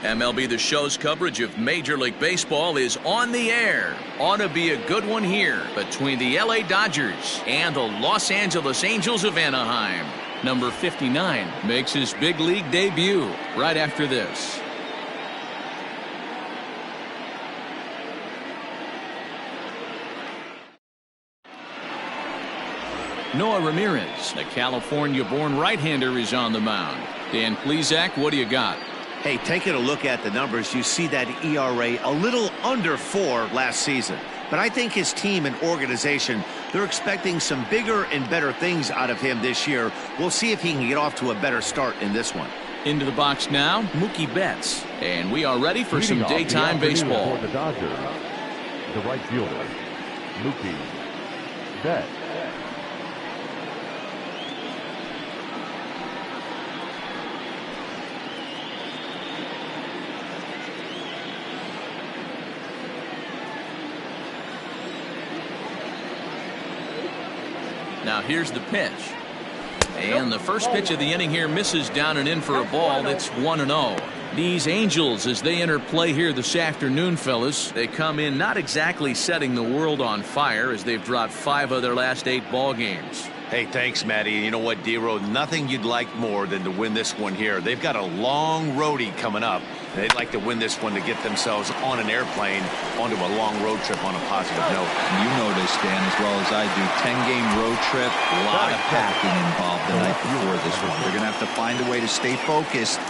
MLB The Show's coverage of Major League Baseball is on the air. Ought to be a good one here between the LA Dodgers and the Los Angeles Angels of Anaheim. Number 59 makes his big league debut right after this. Noah Ramirez, the California-born right-hander, is on the mound. Dan Plesac, what do you got? Hey, taking a look at the numbers, you see that ERA a little under 4 last season. But I think his team and organization, they're expecting some bigger and better things out of him this year. We'll see if he can get off to a better start in this one. Into the box now, Mookie Betts. And we are ready for some daytime baseball. For the Dodgers, the right fielder, Mookie Betts. Now here's the pitch. And the first pitch of the inning here misses down and in for a ball. That's 1-0. These Angels, as they enter play here this afternoon, fellas, they come in not exactly setting the world on fire, as they've dropped 5 of their last 8 ball games. Hey, thanks, Matty. You know what, D-Row, nothing you'd like more than to win this one here. They've got a long roadie coming up. They'd like to win this one to get themselves on an airplane onto a long road trip on a positive note. You know this, Dan, as well as I do. 10-game road trip, a lot of packing involved the night before this one. They're going to have to find a way to stay focused,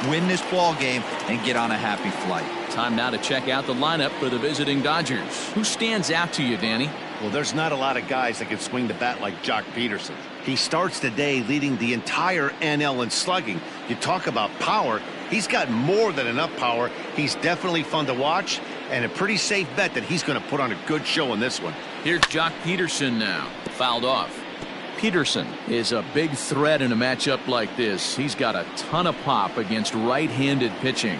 win this ball game, and get on a happy flight. Time now to check out the lineup for the visiting Dodgers. Who stands out to you, Danny? Well, there's not a lot of guys that can swing the bat like Jock Peterson. He starts the day leading the entire NL in slugging. You talk about power. He's got more than enough power. He's definitely fun to watch, and a pretty safe bet that he's going to put on a good show in this one. Here's Jock Peterson now. Fouled off. Peterson is a big threat in a matchup like this. He's got a ton of pop against right-handed pitching.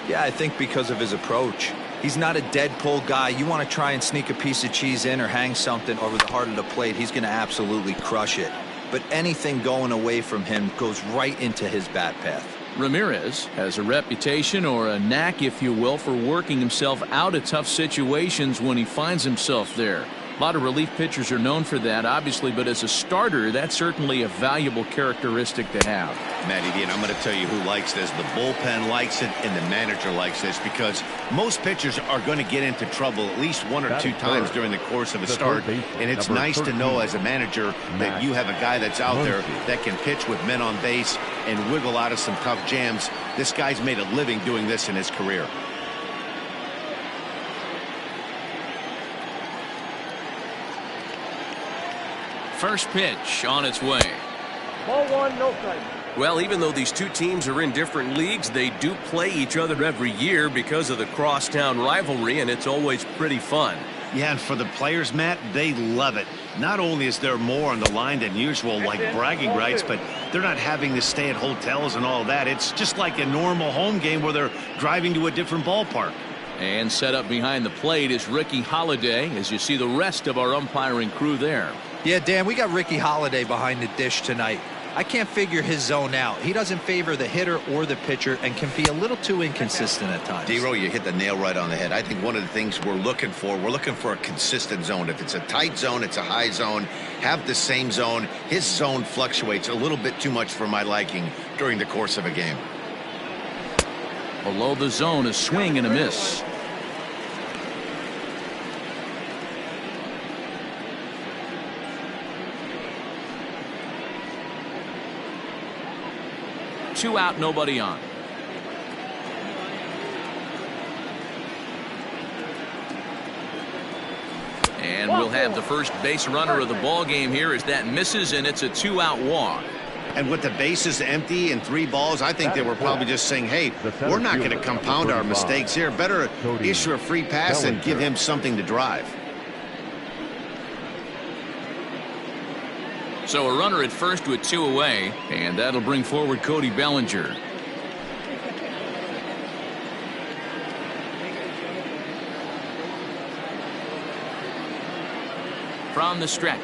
Yeah, I think because of his approach. He's not a dead pull guy. You want to try and sneak a piece of cheese in or hang something over the heart of the plate, he's going to absolutely crush it. But anything going away from him goes right into his bat path. Ramirez has a reputation, or a knack if you will, for working himself out of tough situations when he finds himself there. A lot of relief pitchers are known for that, obviously, but as a starter, that's certainly a valuable characteristic to have. Matty D, and I'm going to tell you who likes this. The bullpen likes it, and the manager likes this, because most pitchers are going to get into trouble at least 1 or 2 times during the course of a start, and it's nice to know as a manager that you have a guy that's out there that can pitch with men on base and wiggle out of some tough jams. This guy's made a living doing this in his career. First pitch on its way. Ball 1, no strike. Well, even though these two teams are in different leagues, they do play each other every year because of the crosstown rivalry, and it's always pretty fun. Yeah, and for the players, Matt, they love it. Not only is there more on the line than usual, like bragging rights, but they're not having to stay at hotels and all that. It's just like a normal home game where they're driving to a different ballpark. And set up behind the plate is Ricky Holiday, as you see the rest of our umpiring crew there. Yeah, Dan, we got Ricky Holiday behind the dish tonight. I can't figure his zone out. He doesn't favor the hitter or the pitcher and can be a little too inconsistent at times. D-Row, you hit the nail right on the head. I think one of the things we're looking for a consistent zone. If it's a tight zone, it's a high zone. Have the same zone. His zone fluctuates a little bit too much for my liking during the course of a game. Below the zone, a swing and a miss. Two out, nobody on. And we'll have the first base runner of the ball game here as that misses, and it's a 2-out walk. And with the bases empty and 3 balls, I think they were probably just saying, hey, we're not going to compound our mistakes here. Better issue a free pass and give him something to drive. So a runner at first with 2 away, and that'll bring forward Cody Bellinger. From the stretch.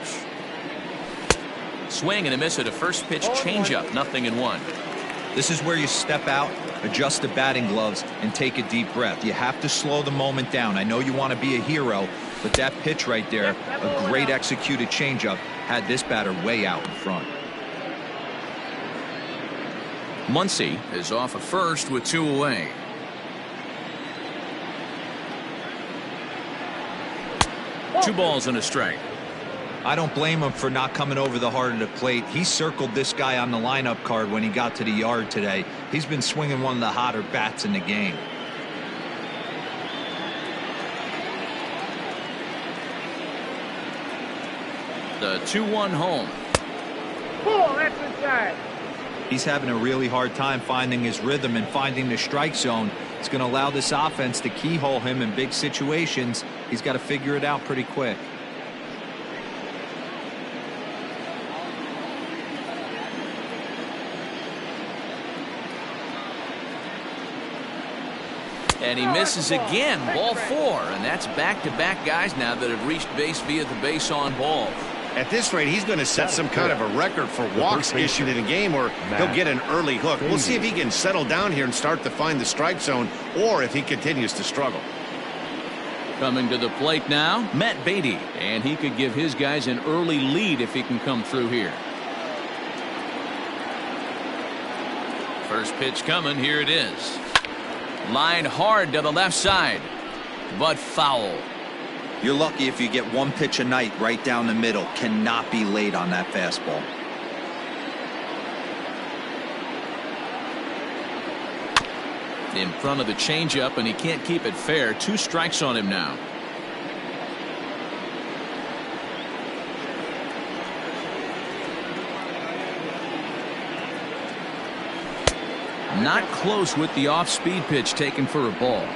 Swing and a miss at a first pitch changeup, 0-1. This is where you step out, adjust the batting gloves, and take a deep breath. You have to slow the moment down. I know you want to be a hero, but that pitch right there, a great executed changeup, had this batter way out in front. Muncy is off at first with 2 away. Two balls and a strike. I don't blame him for not coming over the heart of the plate. He circled this guy on the lineup card when he got to the yard today. He's been swinging one of the hotter bats in the game. The 2-1 home. Pull, that's inside. He's having a really hard time finding his rhythm and finding the strike zone. It's going to allow this offense to keyhole him in big situations. He's got to figure it out pretty quick. And he misses again. Ball 4. And that's back-to-back guys now that have reached base via the base on balls. At this rate, he's going to set some kind of a record for walks issued in a game, or he'll get an early hook. We'll see if he can settle down here and start to find the strike zone, or if he continues to struggle. Coming to the plate now, Matt Beatty. And he could give his guys an early lead if he can come through here. First pitch coming. Here it is. Line hard to the left side, but foul. You're lucky if you get one pitch a night right down the middle. Cannot be late on that fastball. In front of the changeup, and he can't keep it fair. 2 strikes on him now. Not close with the off-speed pitch taken for a ball.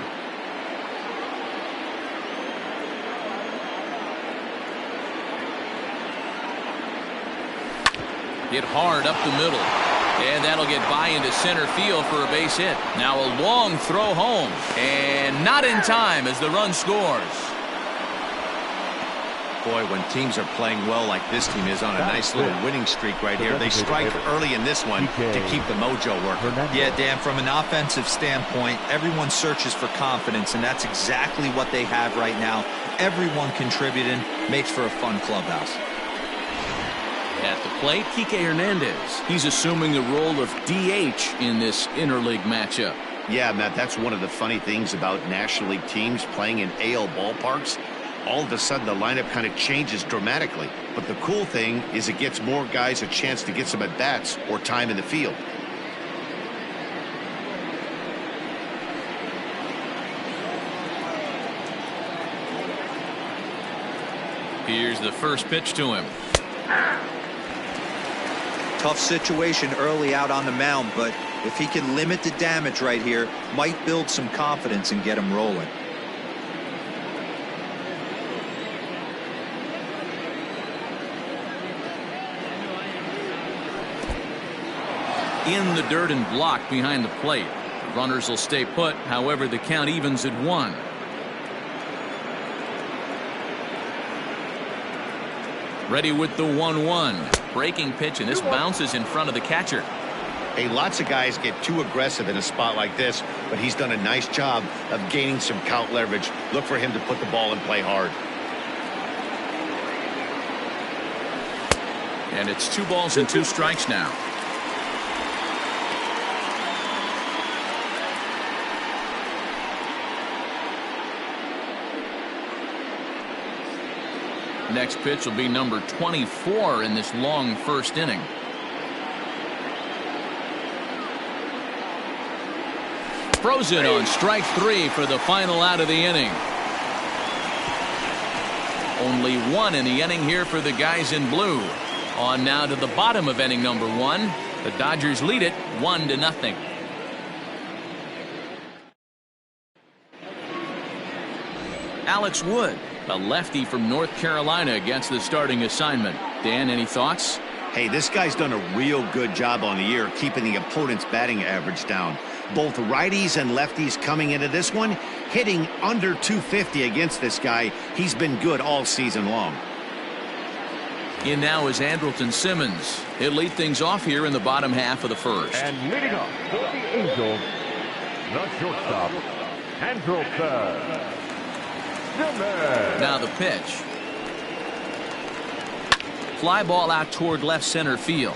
Hit hard up the middle. And that'll get by into center field for a base hit. Now a long throw home. And not in time as the run scores. Boy, when teams are playing well like this team is on a nice little winning streak right here, they strike early in this one to keep the mojo working. Yeah, Dan, from an offensive standpoint, everyone searches for confidence, and that's exactly what they have right now. Everyone contributing makes for a fun clubhouse. At the plate, Kike Hernandez. He's assuming the role of DH in this interleague matchup. Yeah, Matt, that's one of the funny things about National League teams playing in AL ballparks. All of a sudden, the lineup kind of changes dramatically. But the cool thing is it gets more guys a chance to get some at-bats or time in the field. Here's the first pitch to him. Tough situation early out on the mound, but if he can limit the damage right here, might build some confidence and get him rolling. In the dirt and blocked behind the plate. Runners will stay put. However, the count evens at 1. Ready with the 1-1. Breaking pitch, and this bounces in front of the catcher. Hey, lots of guys get too aggressive in a spot like this, but he's done a nice job of gaining some count leverage. Look for him to put the ball in play hard. And it's 2 balls and 2 strikes now. Next pitch will be number 24 in this long first inning. Frozen on strike 3 for the final out of the inning. Only 1 in the inning here for the guys in blue. On now to the bottom of inning number 1. The Dodgers lead it 1-0. Alex Wood, a lefty from North Carolina, gets the starting assignment. Dan, any thoughts? Hey, this guy's done a real good job on the year keeping the opponent's batting average down. Both righties and lefties coming into this one, hitting under 250 against this guy. He's been good all season long. In now is Andrelton Simmons. He'll lead things off here in the bottom half of the first. And leading off for the Angels, The shortstop, Andrelton. Now the pitch. Fly ball out toward left center field.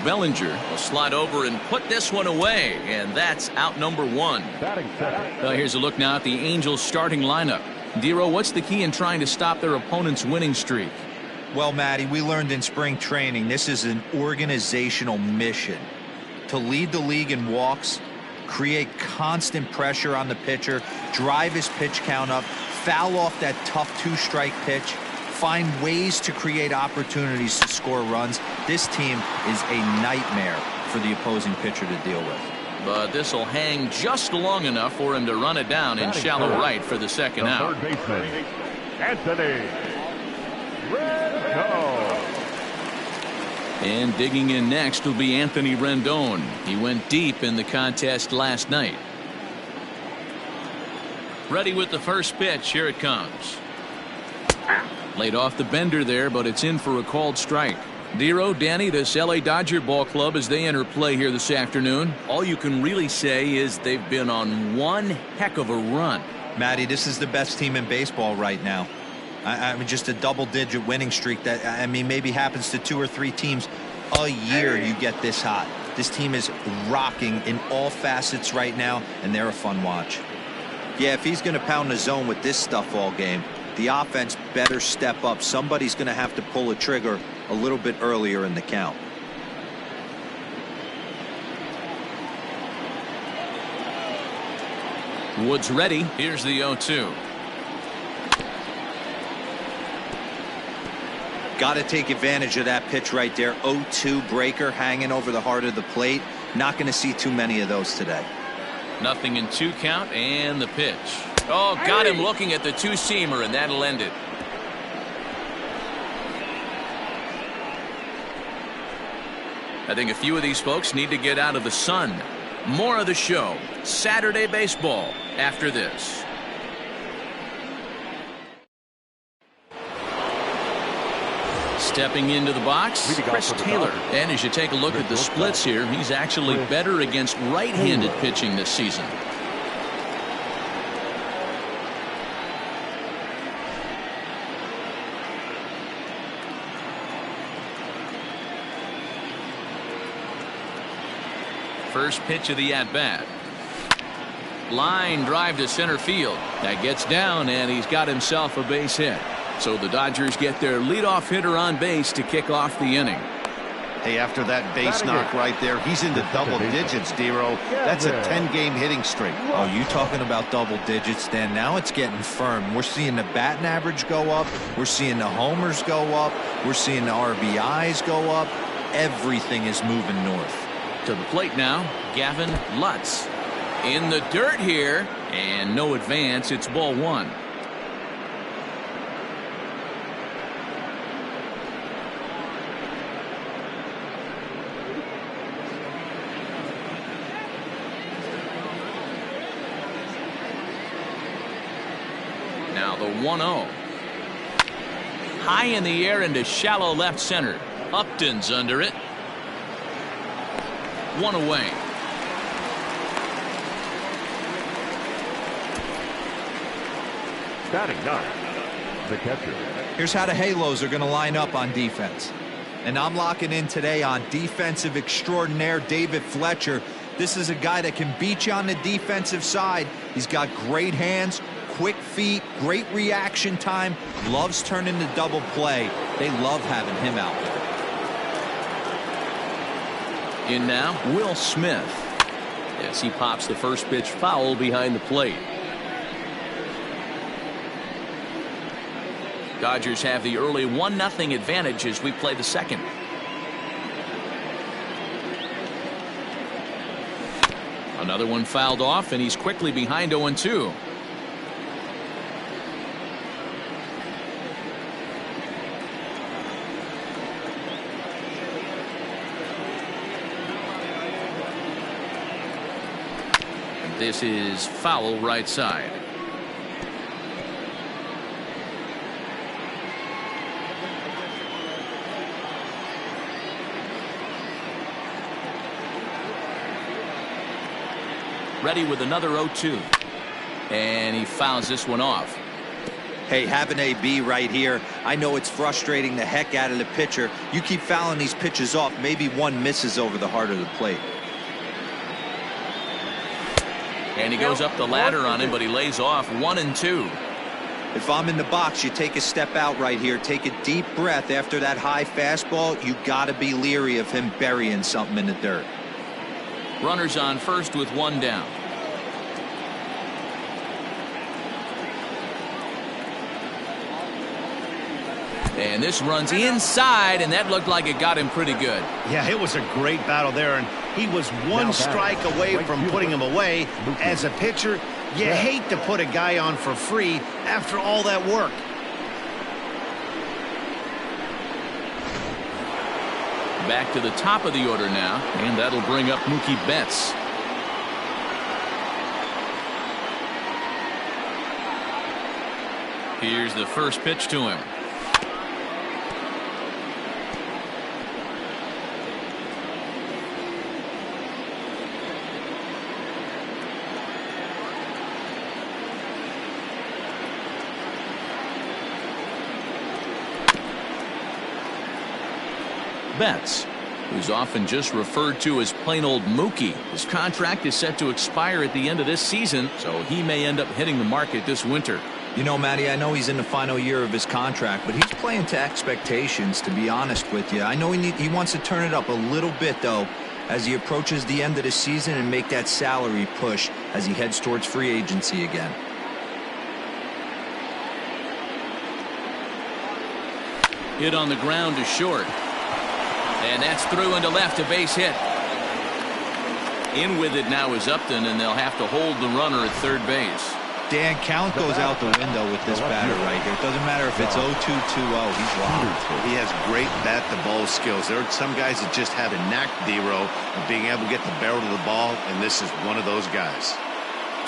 Bellinger will slide over and put this one away, and that's out number one. Well, here's a look now at the Angels starting lineup. Dero, what's the key in trying to stop their opponent's winning streak? Well, Matty, we learned in spring training this is an organizational mission. To lead the league in walks, create constant pressure on the pitcher, drive his pitch count up, foul off that tough two-strike pitch, find ways to create opportunities to score runs. This team is a nightmare for the opposing pitcher to deal with. But this will hang just long enough for him to run it down in shallow right for the second out. Third baseman, Anthony Rendon. And digging in next will be Anthony Rendon. He went deep in the contest last night. Ready with the first pitch. Here it comes. Laid off the bender there, but it's in for a called strike. Dero, Danny, this LA Dodger ball club as they enter play here this afternoon. All you can really say is they've been on one heck of a run. Matty, this is the best team in baseball right now. I mean, just a double-digit winning streak that, I mean, maybe happens to 2 or 3 teams a year you get this hot. This team is rocking in all facets right now, and they're a fun watch. Yeah, if he's going to pound the zone with this stuff all game, the offense better step up. Somebody's going to have to pull a trigger a little bit earlier in the count. Woods ready. Here's the 0-2. Got to take advantage of that pitch right there. 0-2 breaker hanging over the heart of the plate. Not going to see too many of those today. Nothing in 2 count, and the pitch. Oh, got him looking at the two-seamer, and that'll end it. I think a few of these folks need to get out of the sun. More of the show, Saturday Baseball, after this. Stepping into the box, Chris Taylor. And as you take a look at the splits here, he's actually better against right-handed pitching this season. First pitch of the at-bat. Line drive to center field. That gets down, and he's got himself a base hit. So the Dodgers get their leadoff hitter on base to kick off the inning. Hey, after that base knock right there, he's into double digits, Dero. That's a 10-game hitting streak. Oh, you talking about double digits, Dan? Now it's getting firm. We're seeing the batting average go up. We're seeing the homers go up. We're seeing the RBIs go up. Everything is moving north. To the plate now, Gavin Lutz. In the dirt here, and no advance. It's ball 1. Now the 1-0. High in the air into shallow left center. Upton's under it. 1 away. Batting 9, the catcher. Here's how the Halos are going to line up on defense. And I'm locking in today on defensive extraordinaire David Fletcher. This is a guy that can beat you on the defensive side. He's got great hands, quick feet, great reaction time, loves turning the double play. They love having him out there. In now, Will Smith. As he pops the first pitch foul behind the plate. Dodgers have the early 1-0 advantage as we play the second. Another one fouled off, and he's quickly behind 0-2. This is foul right side. Ready with another 0-2. And he fouls this one off. Hey, have an AB right here. I know it's frustrating the heck out of the pitcher. You keep fouling these pitches off, maybe one misses over the heart of the plate. And he goes up the ladder on him, but he lays off 1-2. If I'm in the box, you take a step out right here. Take a deep breath after that high fastball. You got to be leery of him burying something in the dirt. Runners on first with one down. And this runs inside, and that looked like it got him pretty good. Yeah, it was a great battle there, and he was one strike away from putting him away. As a pitcher, you hate to put a guy on for free after all that work. Back to the top of the order now, and that'll bring up Mookie Betts. Here's the first pitch to him. Betts, who's often just referred to as plain old Mookie. His contract is set to expire at the end of this season, so he may end up hitting the market this winter. You know, Matty, I know he's in the final year of his contract, but he's playing to expectations, to be honest with you. I know he wants to turn it up a little bit, though, as he approaches the end of the season and make that salary push as he heads towards free agency again. Hit on the ground to short. And that's through into left, a base hit. In with it now is Upton, and they'll have to hold the runner at third base. Dan, count goes out the window with this batter right here. It doesn't matter if it's 0-2, 2-0. He's locked. He has great bat-to-ball skills. There are some guys that just have a knack, D-Row, of being able to get the barrel to the ball, and this is one of those guys.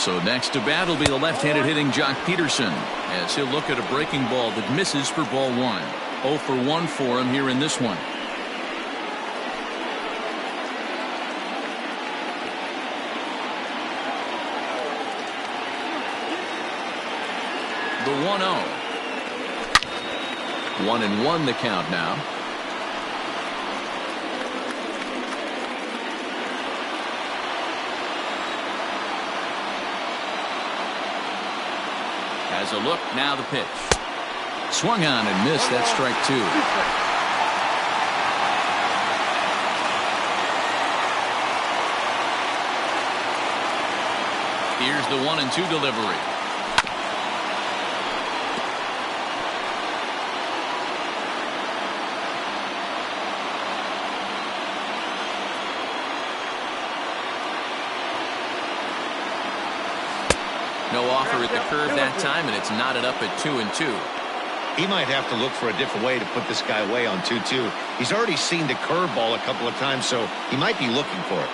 So next to bat will be the left-handed hitting Jock Peterson, as he'll look at a breaking ball that misses for ball one. 0 for 1 for him here in this one. The 1-0. 1-1 the count now. Has a look, now the pitch. Swung on and missed. That's strike two. Here's the 1-2 delivery. No offer at the curve that time, and it's knotted up at 2-2. He might have to look for a different way to put this guy away on 2-2. He's already seen the curveball a couple of times, so he might be looking for it.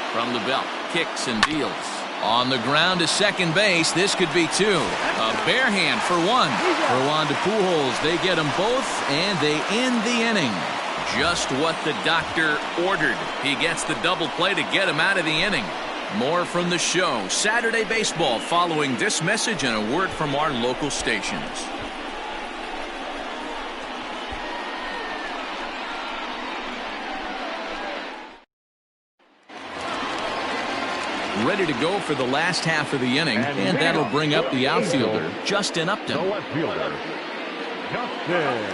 From the belt, kicks and deals. On the ground to second base, this could be two. A bare hand for one. For Wanda Pujols, they get them both, and they end the inning. Just what the doctor ordered. He gets the double play to get him out of the inning. More from the show. Saturday Baseball following this message and a word from our local stations. Ready to go for the last half of the inning, and that'll bring up the outfielder, Justin Upton. The left fielder, Justin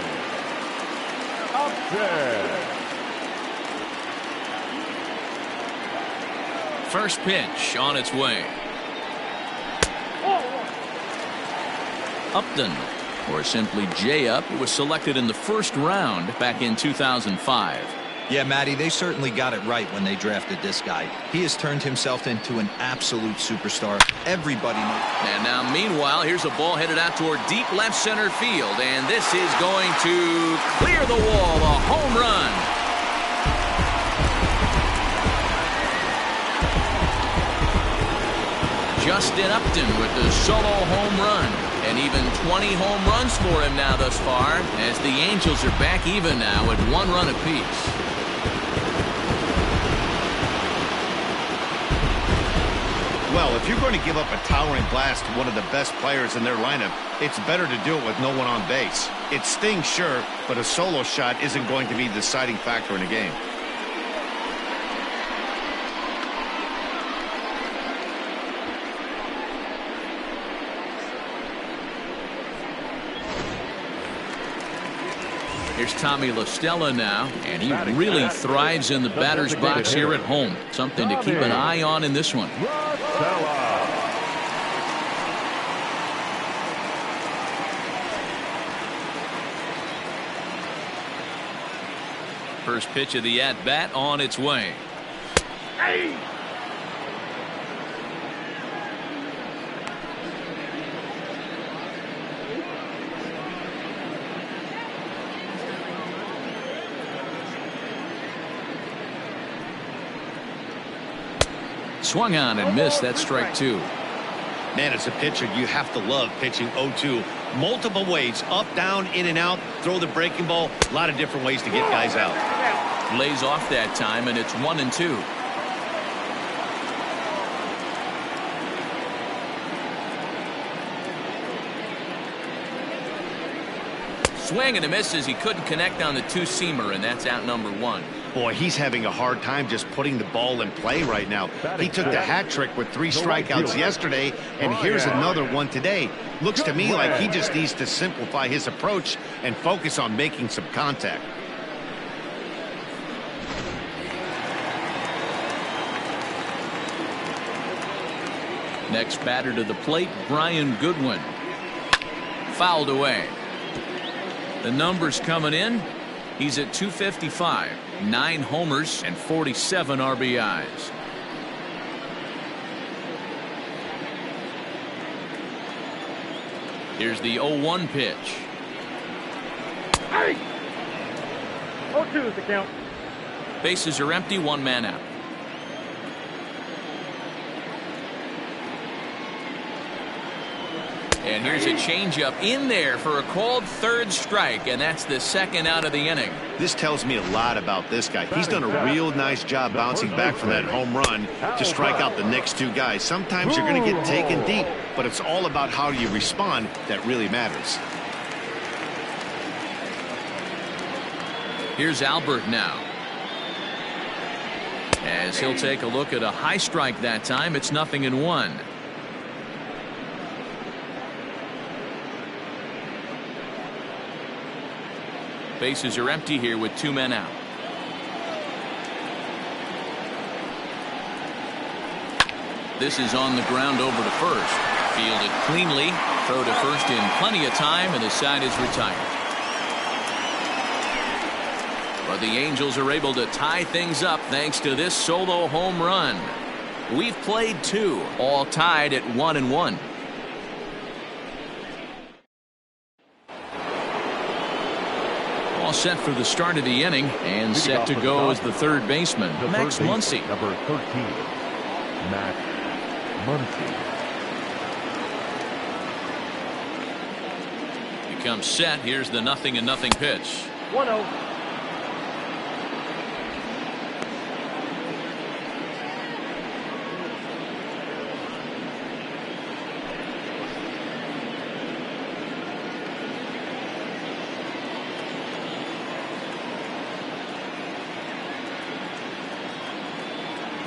Upton. First pitch on its way. Upton, or simply J-Up, was selected in the first round back in 2005. Yeah, Matty, they certainly got it right when they drafted this guy. He has turned himself into an absolute superstar. Everybody knows. And now, meanwhile, here's a ball headed out toward deep left center field, and this is going to clear the wall, a home run. Justin Upton with the solo home run, and even 20 home runs for him now thus far, as the Angels are back even now at 1 run apiece. Well, if you're going to give up a towering blast to one of the best players in their lineup, it's better to do it with no one on base. It stings, sure, but a solo shot isn't going to be the deciding factor in a game. Here's Tommy La Stella now, and he really thrives in the batter's box here at home. Something to keep an eye on in this one. First pitch of the at-bat on its way. Hey! Swung on and missed. That's strike two. Man, as a pitcher, you have to love pitching 0-2. Multiple ways, up, down, in and out, throw the breaking ball. A lot of different ways to get guys out. Lays off that time, and it's 1-2. Swing and a miss as he couldn't connect on the two-seamer, and that's out number one. Boy, he's having a hard time just putting the ball in play right now. He took the hat trick with 3 strikeouts yesterday, and here's another one today. Looks to me like he just needs to simplify his approach and focus on making some contact. Next batter to the plate, Brian Goodwin. Fouled away. The numbers coming in. He's at 255, 9 homers and 47 RBIs. Here's the 0-1 pitch. Hey! 0-2 is the count. Bases are empty, 1 man out. And here's a changeup in there for a called third strike, and that's the second out of the inning. This tells me a lot about this guy. He's done a real nice job bouncing back from that home run to strike out the next 2 guys. Sometimes you're going to get taken deep, but it's all about how you respond that really matters. Here's Albert now. As he'll take a look at a high strike that time, it's 0-1. Bases are empty here with 2 men out. This is on the ground over to first. Fielded cleanly. Throw to first in plenty of time, and the side is retired. But the Angels are able to tie things up thanks to this solo home run. We've played 2, all tied at 1-1. All set for the start of the inning, and set to go as the third baseman, Max Muncy. Number 13, Max Muncy. He comes set. Here's the 0-0 pitch. 1-0.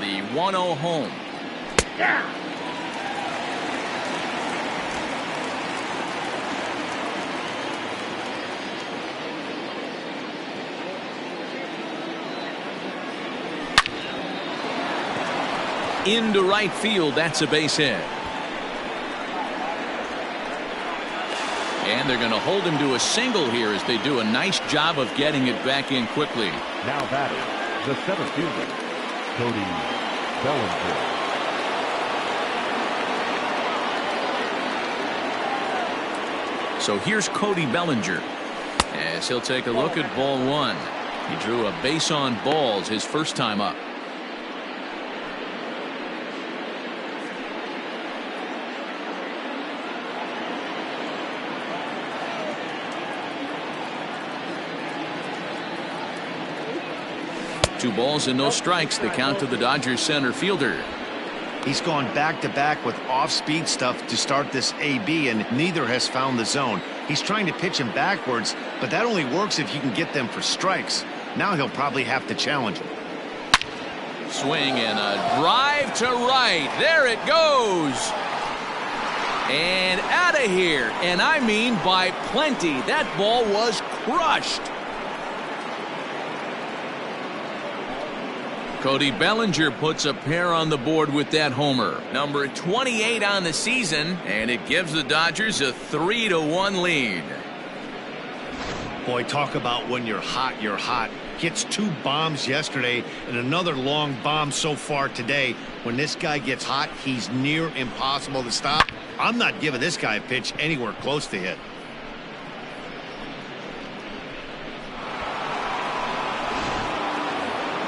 The 1-0 home. Yeah. Into right field. That's a base hit. And they're going to hold him to a single here as they do a nice job of getting it back in quickly. Now batting, the center fielder, Cody Bellinger. So here's Cody Bellinger as he'll take a look at ball 1. He drew a base on balls his first time up. Two balls and no strikes. The count to the Dodgers center fielder. He's gone back-to-back with off-speed stuff to start this AB, and neither has found the zone. He's trying to pitch him backwards, but that only works if you can get them for strikes. Now he'll probably have to challenge him. Swing and a drive to right. There it goes. And out of here. And I mean by plenty. That ball was crushed. Cody Bellinger puts a pair on the board with that homer. Number 28 on the season, and it gives the Dodgers a 3-1 lead. Boy, talk about when you're hot, you're hot. Hits 2 bombs yesterday and another long bomb so far today. When this guy gets hot, he's near impossible to stop. I'm not giving this guy a pitch anywhere close to hit.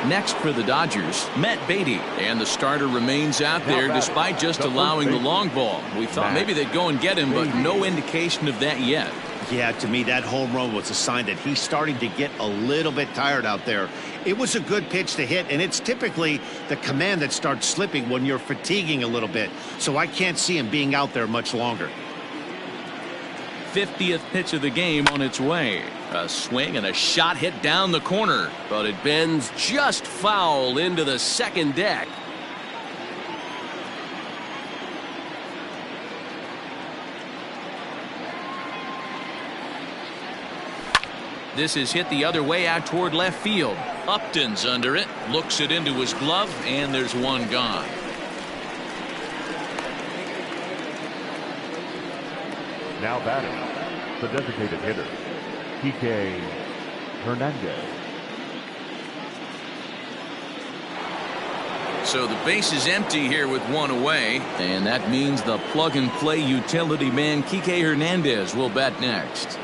Next for the Dodgers, Matt Beatty. And the starter remains out there despite just allowing the long ball. We thought maybe they'd go and get him, but no indication of that yet. Yeah, to me, that home run was a sign that he's starting to get a little bit tired out there. It was a good pitch to hit, and it's typically the command that starts slipping when you're fatiguing a little bit. So I can't see him being out there much longer. 50th pitch of the game on its way. A swing and a shot hit down the corner, but it bends just foul into the second deck. This is hit the other way out toward left field. Upton's under it, looks it into his glove, and there's one gone. Now batting, the designated hitter, Kike Hernandez. So the base is empty here with one away, and that means the plug-and-play utility man Kike Hernandez will bat next.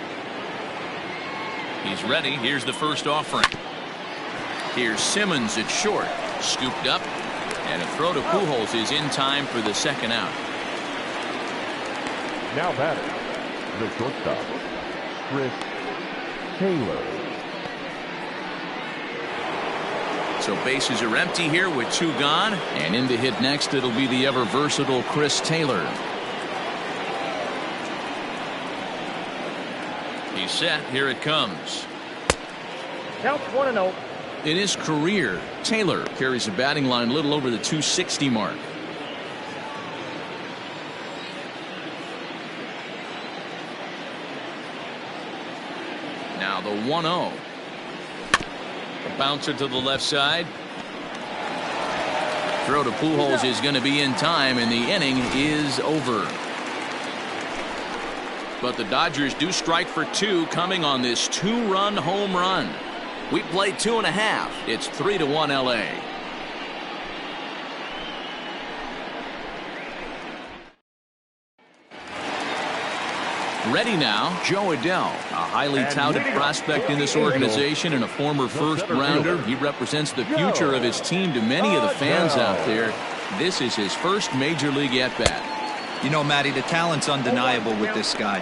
He's ready. Here's the first offering. Here's Simmons at short, scooped up, and a throw to Pujols is in time for the second out. Now batting, the shortstop, Chris Taylor. So bases are empty here with 2 gone, and in to hit next it'll be the ever versatile Chris Taylor. He's set. Here it comes. Count 1-0. In his career, Taylor carries a batting line a little over the 260 mark. Now the 1-0. A bouncer to the left side. Throw to Pujols is going to be in time, and the inning is over. But the Dodgers do strike for 2 coming on this 2-run home run. We played 2.5. It's 3-1 LA. Ready now, Joe Adell, a highly touted prospect in this organization and a former first-rounder. He represents the future of his team to many of the fans out there. This is his first major league at-bat. You know, Matty, the talent's undeniable with this guy.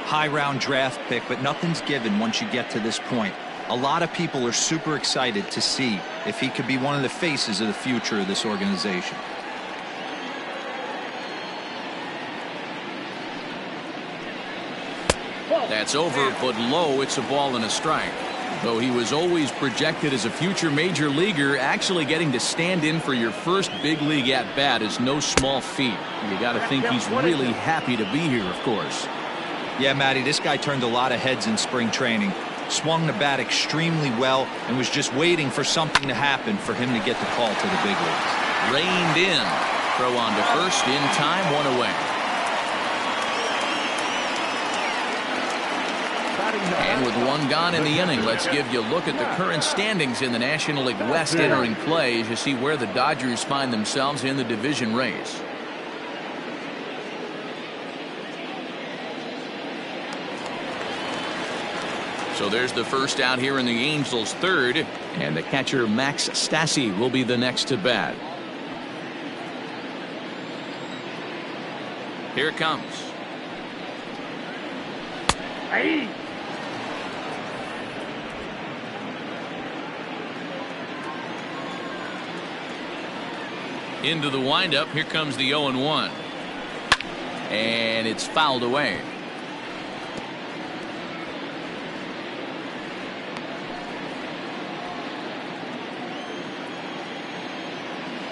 High round draft pick, but nothing's given once you get to this point. A lot of people are super excited to see if he could be one of the faces of the future of this organization. That's over, but low. It's a ball and a strike. Though he was always projected as a future major leaguer, actually getting to stand in for your first big league at-bat is no small feat. You got to think he's really happy to be here, of course. Yeah, Matty, this guy turned a lot of heads in spring training. Swung the bat extremely well and was just waiting for something to happen for him to get the call to the big leagues. Reined in. Throw on to first in time, 1 away. And with 1 gone in the inning, let's give you a look at the current standings in the National League West entering play as you see where the Dodgers find themselves in the division race. So there's the first out here in the Angels' third, and the catcher Max Stassi will be the next to bat. Here it comes. Hey. Into the windup. Here comes the 0-1. And it's fouled away.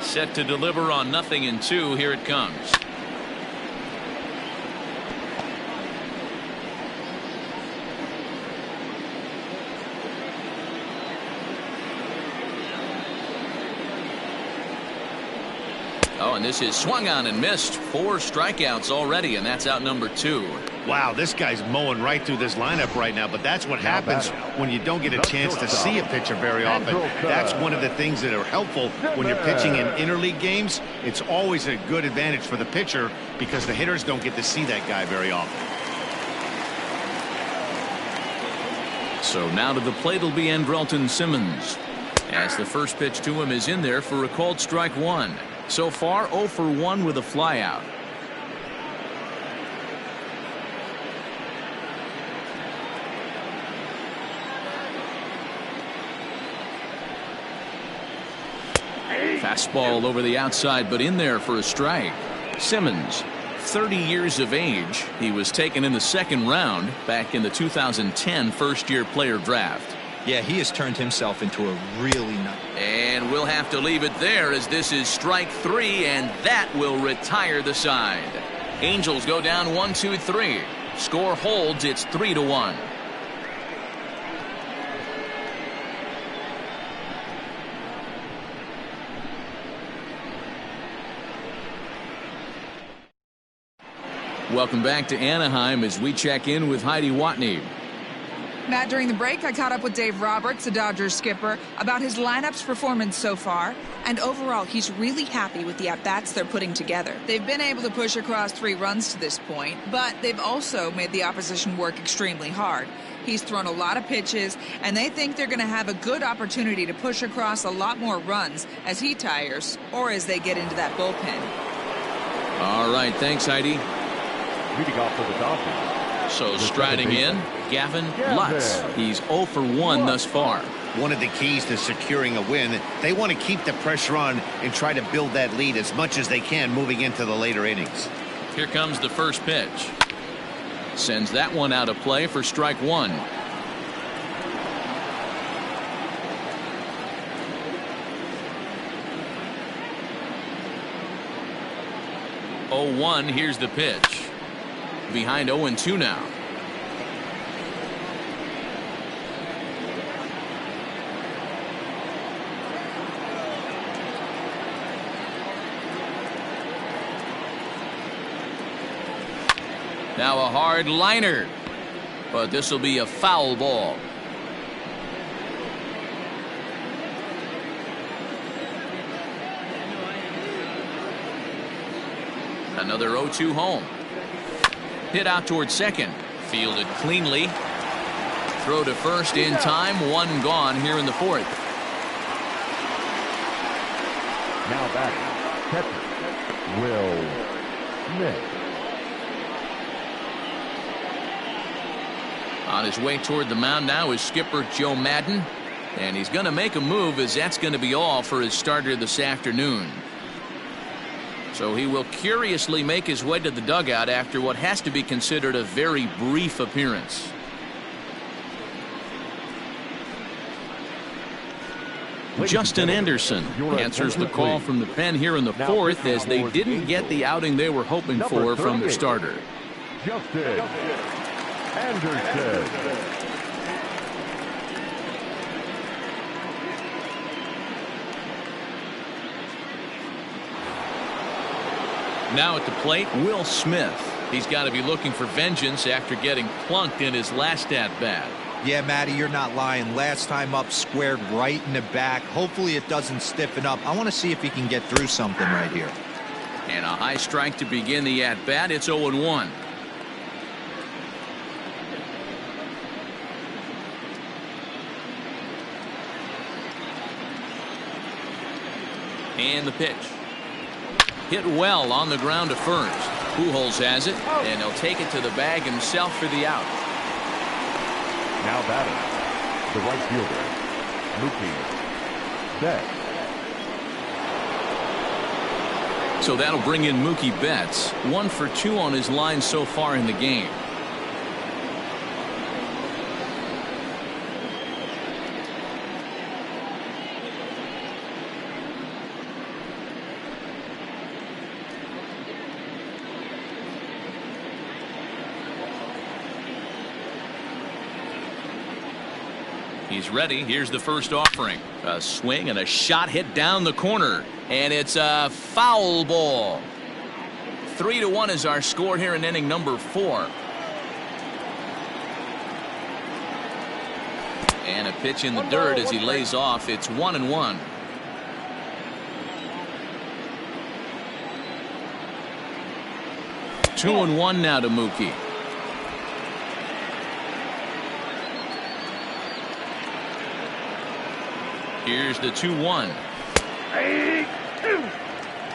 Set to deliver on 0-2. Here it comes. Oh, and this is swung on and missed. 4 strikeouts already, and that's out number 2. Wow, this guy's mowing right through this lineup right now, but that's what happens when you don't get a chance to see a pitcher very often. That's one of the things that are helpful when you're pitching in interleague games. It's always a good advantage for the pitcher because the hitters don't get to see that guy very often. So now to the plate will be Andrelton Simmons, as the first pitch to him is in there for a called strike 1. So far 0 for 1 with a flyout. Fastball over the outside, but in there for a strike. Simmons, 30 years of age. He was taken in the 2nd round back in the 2010 first-year player draft. Yeah, he has turned himself into a really nice. And we'll have to leave it there as this is strike 3, and that will retire the side. Angels go down 1-2-3. Score holds. It's 3-1. Welcome back to Anaheim as we check in with Heidi Watney. Matt, during the break, I caught up with Dave Roberts, the Dodgers skipper, about his lineup's performance so far. And overall, he's really happy with the at-bats they're putting together. They've been able to push across 3 runs to this point, but they've also made the opposition work extremely hard. He's thrown a lot of pitches, and they think they're going to have a good opportunity to push across a lot more runs as he tires or as they get into that bullpen. All right, thanks, Heidi. Leading off for the Dodgers. So striding in, Gavin Lutz. He's 0 for 1 thus far. One of the keys to securing a win, they want to keep the pressure on and try to build that lead as much as they can moving into the later innings. Here comes the first pitch. Sends that one out of play for strike 1. Oh, 1. Here's the pitch. Behind 0-2 now. Now a hard liner, but this will be a foul ball. Another 0-2 home. Hit out towards second. Fielded cleanly. Throw to first in time. 1 gone here in the 4th. Now batting, catcher Will Smith. On his way toward the mound now is skipper Joe Madden, and he's going to make a move as that's going to be all for his starter this afternoon. So he will curiously make his way to the dugout after what has to be considered a very brief appearance. Justin Anderson answers the call from the pen here in the 4th as they didn't get the outing they were hoping for from the starter. Justin Anderson. Now at the plate, Will Smith. He's got to be looking for vengeance after getting plunked in his last at-bat. Yeah, Matty, you're not lying. Last time up, squared right in the back. Hopefully it doesn't stiffen up. I want to see if he can get through something right here. And a high strike to begin the at-bat. It's 0-1. And the pitch. Hit well on the ground to first. Pujols has it, and he'll take it to the bag himself for the out. Now batting, the right fielder, Mookie Betts. So that'll bring in Mookie Betts. 1 for 2 on his line so far in the game. He's ready. Here's the first offering. A swing and a shot hit down the corner. And it's a foul ball. 3-1 is our score here in inning number 4. And a pitch in the dirt as he lays off. It's 1-1. Two and one now to Mookie. Here's the 2-1.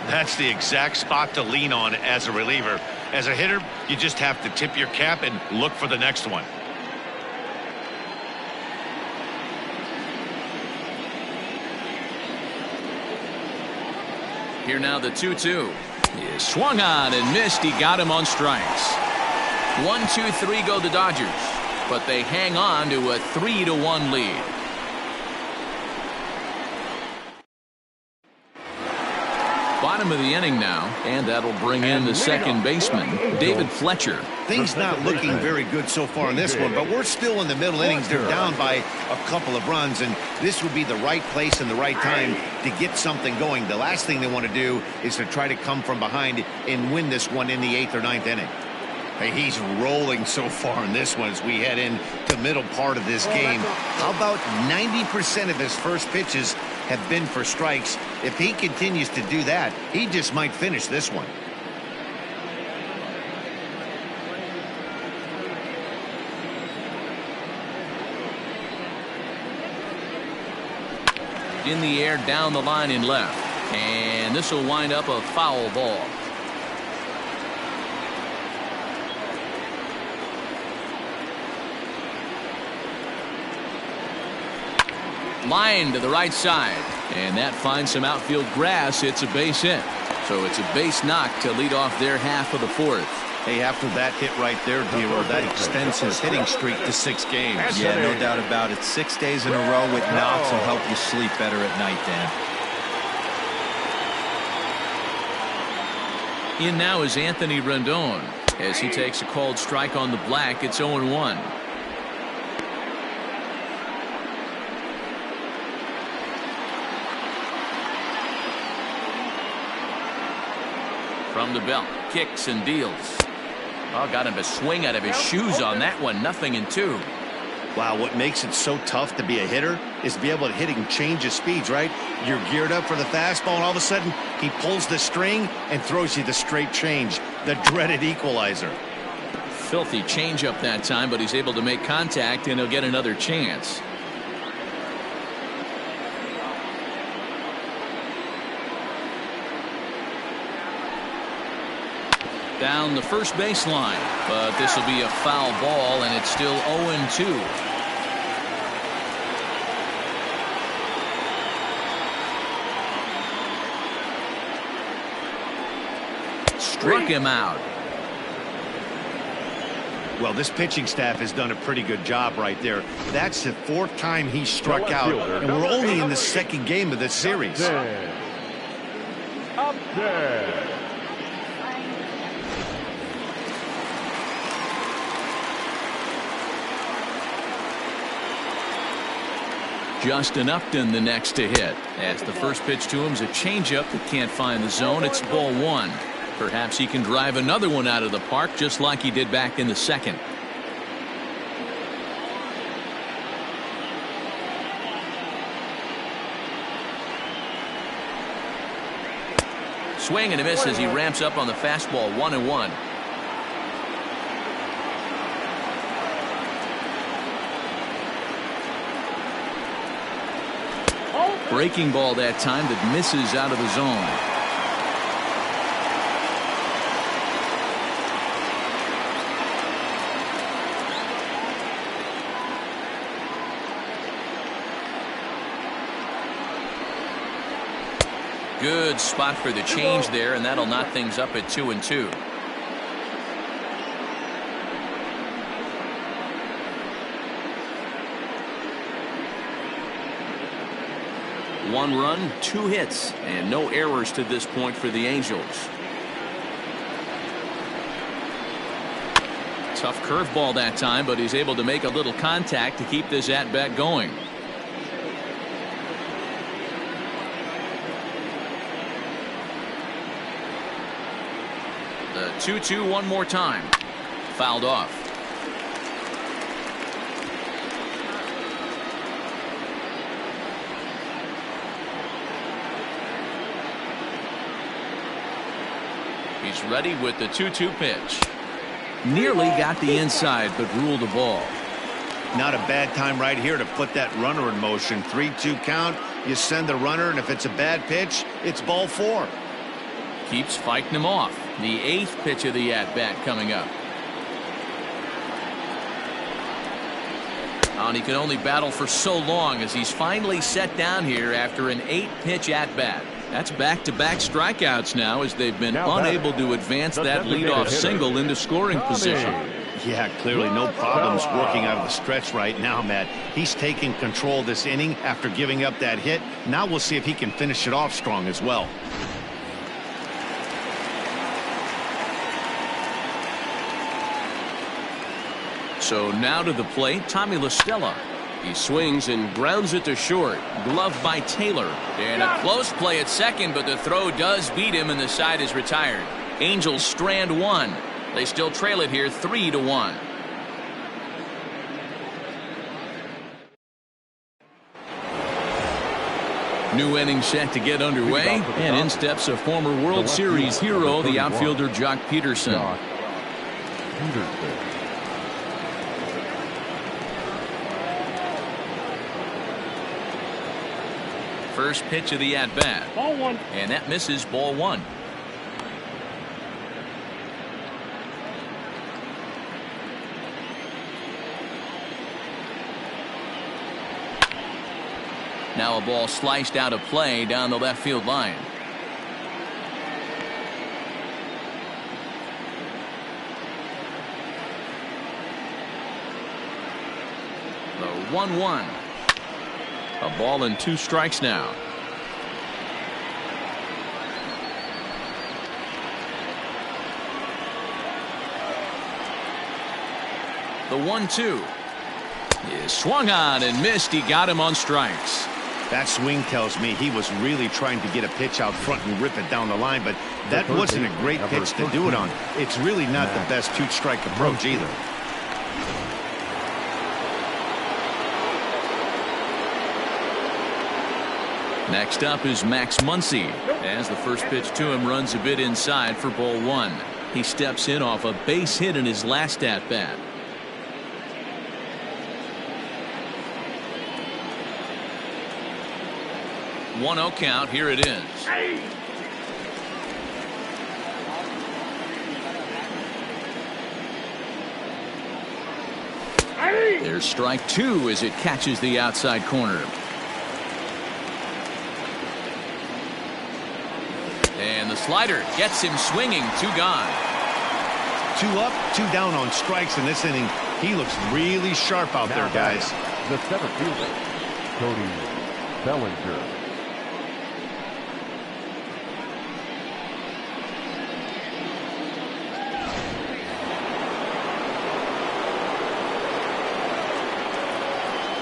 That's the exact spot to lean on as a reliever. As a hitter, you just have to tip your cap and look for the next one. Here now the 2-2. He swung on and missed. He got him on strikes. 1-2-3 go the Dodgers, but they hang on to a 3-1 lead. Bottom of the inning now, and that'll bring in the second baseman, David Fletcher. Things not looking very good so far in this one, but we're still in the middle innings. They're down by a couple of runs, and this would be the right place and the right time to get something going. The last thing they want to do is to try to come from behind and win this one in the 8th or 9th inning. Hey, he's rolling so far in this one as we head in the middle part of this game. How about 90% of his first pitches have been for strikes? If he continues to do that, he just might finish this one. In the air, down the line in left, and this will wind up a foul ball. Line to the right side, and that finds some outfield grass. It's a base hit, so it's a base knock to lead off their half of the 4th. Hey, after that hit right there, Dero, that extends his hitting streak to 6 games. Yeah, no doubt about it. 6 days in a row with knocks will help you sleep better at night, Dan. In now is Anthony Rendon as he takes a called strike on the black. It's 0-1. From the belt, kicks and deals. Oh, got him a swing out of his shoes on that one. 0-2. Wow, what makes it so tough to be a hitter is to be able to hit and change his speeds, right? You're geared up for the fastball, and all of a sudden, he pulls the string and throws you the straight change, the dreaded equalizer. Filthy changeup that time, but he's able to make contact, and he'll get another chance. Down the first baseline, but this will be a foul ball, and it's still 0-2. Struck him out. Well, this pitching staff has done a pretty good job right there. That's the 4th time he struck out, and we're only in the 2nd game of this series. Up there. Justin Upton the next to hit, as the first pitch to him is a changeup that can't find the zone. It's ball 1. Perhaps he can drive another one out of the park just like he did back in the 2nd. Swing and a miss as he ramps up on the fastball. 1-1. Breaking ball that time that misses out of the zone. Good spot for the change there, and that'll knock things up at 2-2. One run, 2 hits, and no errors to this point for the Angels. Tough curveball that time, but he's able to make a little contact to keep this at-bat going. The 2-2 one more time. Fouled off. He's ready with the 2-2 pitch. Nearly got the inside, but ruled the ball. Not a bad time right here to put that runner in motion. 3-2 count. You send the runner, and if it's a bad pitch, it's ball 4. Keeps fighting him off. The 8th pitch of the at-bat coming up. And he can only battle for so long as he's finally set down here after an 8-pitch at-bat. That's back-to-back strikeouts now as they've been unable to advance that leadoff single into scoring position. Yeah, clearly no problems working out of the stretch right now, Matt. He's taking control this inning after giving up that hit. Now we'll see if he can finish it off strong as well. So now to the plate, Tommy La Stella. He swings and grounds it to short. Gloved by Taylor. And a close play at second, but the throw does beat him and the side is retired. Angels strand 1. They still trail it here 3-1. New inning set to get underway, and in steps a former World Series hero, the outfielder Jock Peterson. First pitch of the at-bat. Ball 1. And that misses, ball 1. Now a ball sliced out of play down the left field line. The 1-1. A ball and 2 strikes now. The 1-2 is swung on and missed. He got him on strikes. That swing tells me he was really trying to get a pitch out front and rip it down the line, but that wasn't a great pitch to do it on. It's really not the best 2-strike approach either. Next up is Max Muncy, as the first pitch to him runs a bit inside for ball 1. He steps in off a base hit in his last at-bat. One-0 count. Here it is. There's strike 2 as it catches the outside corner. And the slider gets him swinging. 2 gone. 2 up, 2 down on strikes in this inning. He looks really sharp out there, guys. The center fielder, Cody Bellinger.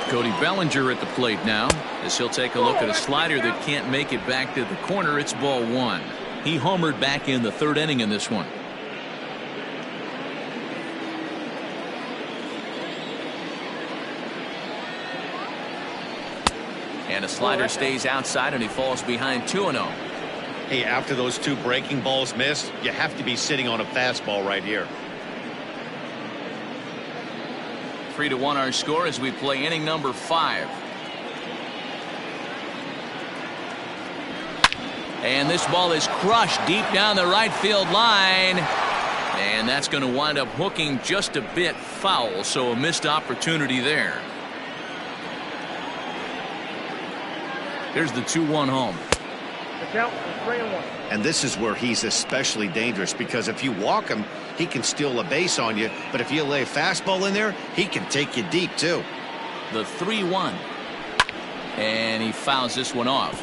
Cody Bellinger at the plate now, as he'll take a look at a slider that can't make it back to the corner. It's ball 1. He homered back in the 3rd inning in this one. And a slider stays outside and he falls behind 2-0. Hey, after those 2 breaking balls missed, you have to be sitting on a fastball right here. 3-1 our score as we play inning number 5. And this ball is crushed deep down the right field line. And that's going to wind up hooking just a bit foul, so a missed opportunity there. Here's the 2-1 home. The count is 3-1. And this is where he's especially dangerous, because if you walk him, he can steal a base on you. But if you lay a fastball in there, he can take you deep, too. The 3-1. And he fouls this one off.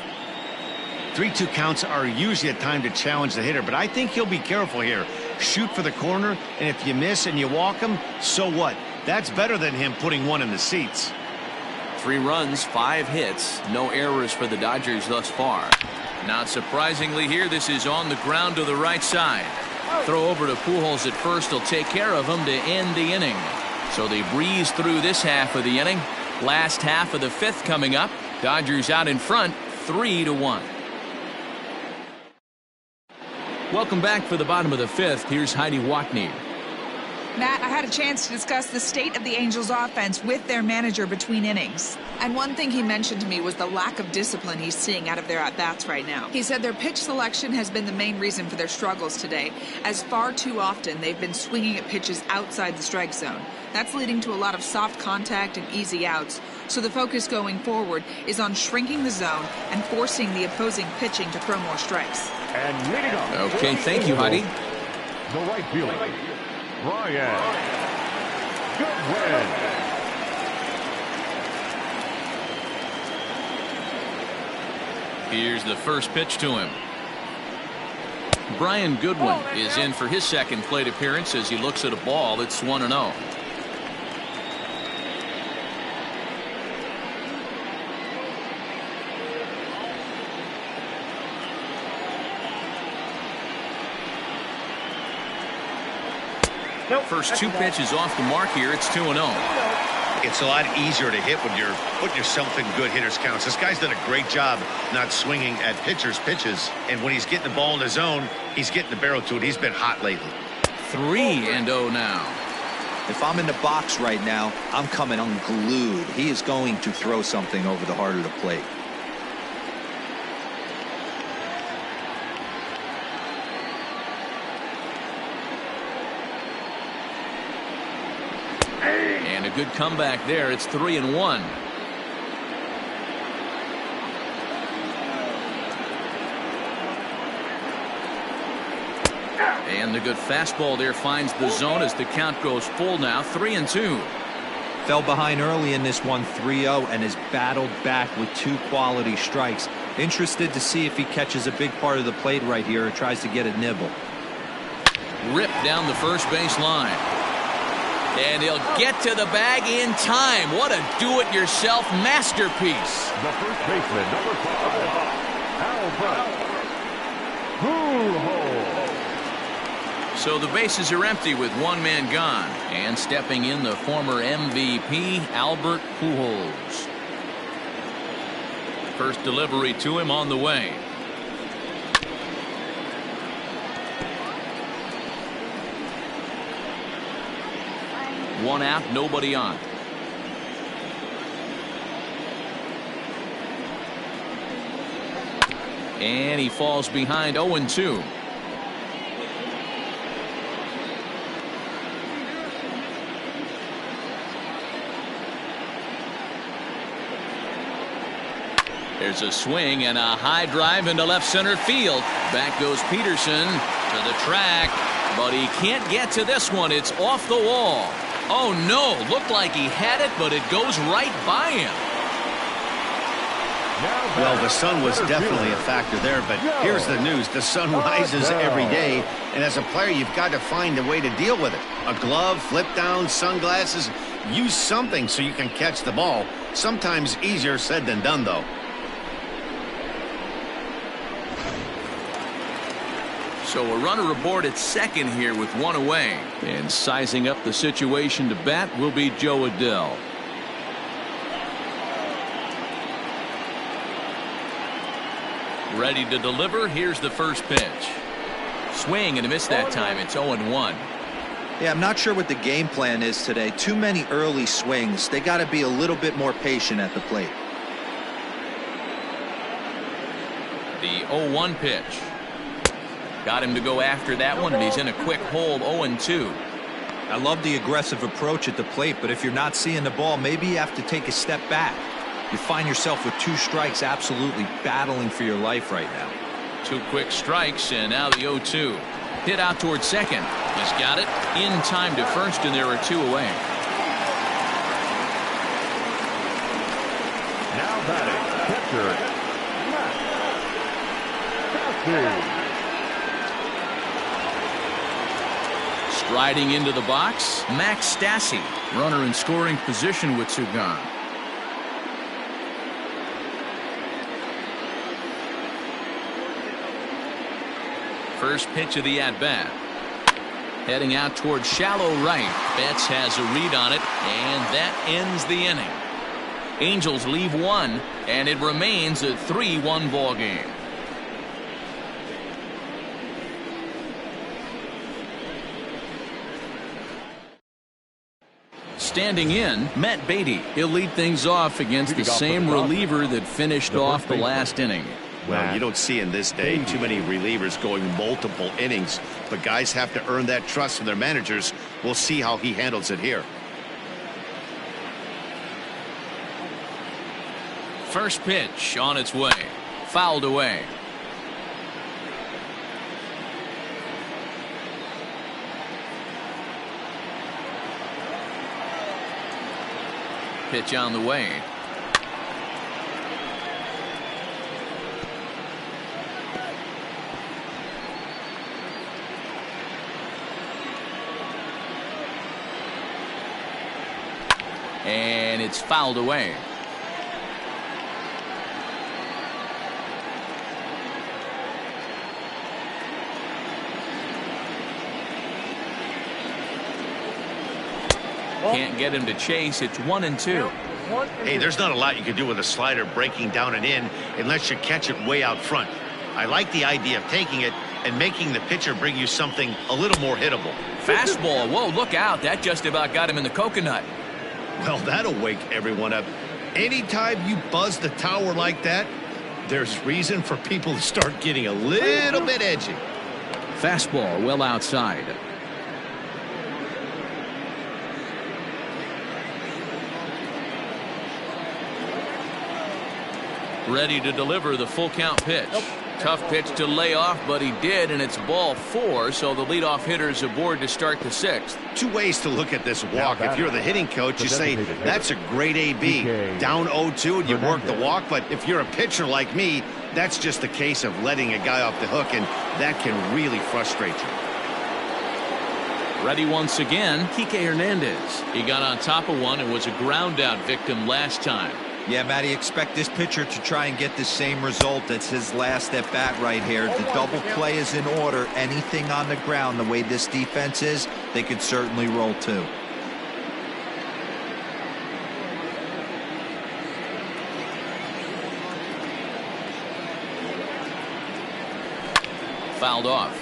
3-2 counts are usually a time to challenge the hitter, but I think he'll be careful here. Shoot for the corner, and if you miss and you walk him, so what? That's better than him putting one in the seats. 3 runs, 5 hits, no errors for the Dodgers thus far. Not surprisingly here, this is on the ground to the right side. Throw over to Pujols at first will take care of him to end the inning. So they breeze through this half of the inning. Last half of the 5th coming up. Dodgers out in front, 3-1. Welcome back for the bottom of the 5th. Here's Heidi Watney. Matt, I had a chance to discuss the state of the Angels offense with their manager between innings. And one thing he mentioned to me was the lack of discipline he's seeing out of their at-bats right now. He said their pitch selection has been the main reason for their struggles today, as far too often they've been swinging at pitches outside the strike zone. That's leading to a lot of soft contact and easy outs. So the focus going forward is on shrinking the zone and forcing the opposing pitching to throw more strikes. And leading up. Okay, thank you, Heidi. The right fielder, Brian Goodwin. Here's the first pitch to him. Brian Goodwin is in for his second plate appearance as he looks at a ball that's 1-0. First 2 pitches off the mark here. It's 2-0. It's a lot easier to hit when you're putting yourself in good hitters counts. This guy's done a great job not swinging at pitchers' pitches. And when he's getting the ball in his zone, he's getting the barrel to it. He's been hot lately. 3-0 now. If I'm in the box right now, I'm coming unglued. He is going to throw something over the heart of the plate. And a good comeback there. It's 3-1. And the good fastball there finds the zone as the count goes full now. 3-2. Fell behind early in this one, 3-0, and has battled back with 2 quality strikes. Interested to see if he catches a big part of the plate right here or tries to get a nibble. Ripped down the first base line. And he'll get to the bag in time. What a do-it-yourself masterpiece. The first baseman, number 5, Albert Pujols. So the bases are empty with 1 man gone. And stepping in, the former MVP, Albert Pujols. First delivery to him on the way. One out, nobody on. And he falls behind 0-2. There's a swing and a high drive into left center field. Back goes Peterson to the track, but he can't get to this one. It's off the wall. Oh no, looked like he had it, but it goes right by him. Well, the sun was definitely a factor there, but here's the news. The sun rises every day, and as a player, you've got to find a way to deal with it. A glove, flip down, sunglasses, use something so you can catch the ball. Sometimes easier said than done, though. So a runner aboard at second here with 1 away. And sizing up the situation to bat will be Joe Adell. Ready to deliver. Here's the first pitch. Swing and a miss that time. It's 0-1. Yeah, I'm not sure what the game plan is today. Too many early swings. They got to be a little bit more patient at the plate. The 0-1 pitch. Got him to go after that one, and he's in a quick hold. 0-2. I love the aggressive approach at the plate, but if you're not seeing the ball, maybe you have to take a step back. You find yourself with 2 strikes, absolutely battling for your life right now. 2 quick strikes, and now the 0-2. Hit out towards second. He's got it in time to first, and there are 2 away. Now batting, catcher, Matt Stassi. Striding into the box, Max Stassi. Runner in scoring position with 2 gone. First pitch of the at-bat. Heading out towards shallow right. Betts has a read on it, and that ends the inning. Angels leave 1, and it remains a 3-1 ball game. Standing in, Matt Beatty. He'll lead things off against the same reliever that finished off the last inning. Well, you don't see in this day too many relievers going multiple innings, but guys have to earn that trust from their managers. We'll see how he handles it here. First pitch on its way. Fouled away. Pitch on the way. And it's fouled away. Can't get him to chase. It's 1-2. Hey, there's not a lot you can do with a slider breaking down and in unless you catch it way out front. I like the idea of taking it and making the pitcher bring you something a little more hittable. Fastball. Whoa, look out. That just about got him in the coconut. Well, that'll wake everyone up. Anytime you buzz the tower like that, there's reason for people to start getting a little bit edgy. Fastball well outside. Ready to deliver the full count pitch. Tough pitch to lay off, but he did, and it's ball 4, so the leadoff hitter's aboard to start the 6th. 2 ways to look at this walk. If you're the hitting coach, you say, that's a great AB. Down 0-2, and you work the walk, but if you're a pitcher like me, that's just a case of letting a guy off the hook, and that can really frustrate you. Ready once again, Kike Hernandez. He got on top of one and was a ground out victim last time. Yeah, Matty, expect this pitcher to try and get the same result. That's his last at bat right here. The double play is in order. Anything on the ground, the way this defense is, they could certainly roll 2. Fouled off.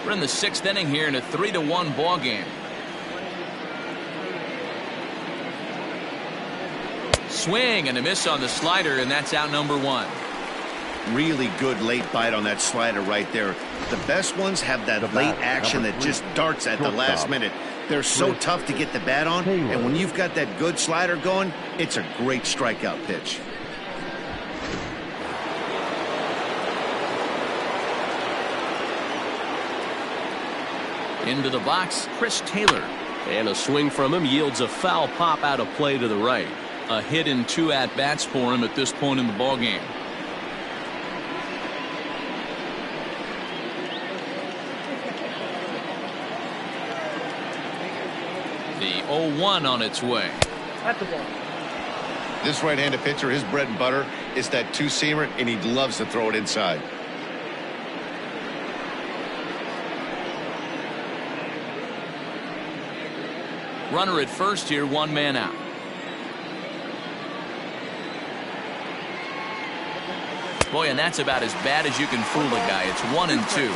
We're in the 6th inning here in a 3-1 ball game. Swing and a miss on the slider, and that's out number 1. Really good late bite on that slider right there. The best ones have that late action that just darts at the last minute. They're so tough to get the bat on, and when you've got that good slider going, it's a great strikeout pitch. Into the box, Chris Taylor. And a swing from him yields a foul pop out of play to the right. A hit in 2 at-bats for him at this point in the ballgame. The 0-1 on its way. That's the ball. This right-handed pitcher, his bread and butter is that 2-seamer, and he loves to throw it inside. Runner at first here, 1 man out. Boy, and that's about as bad as you can fool a guy. It's 1-2.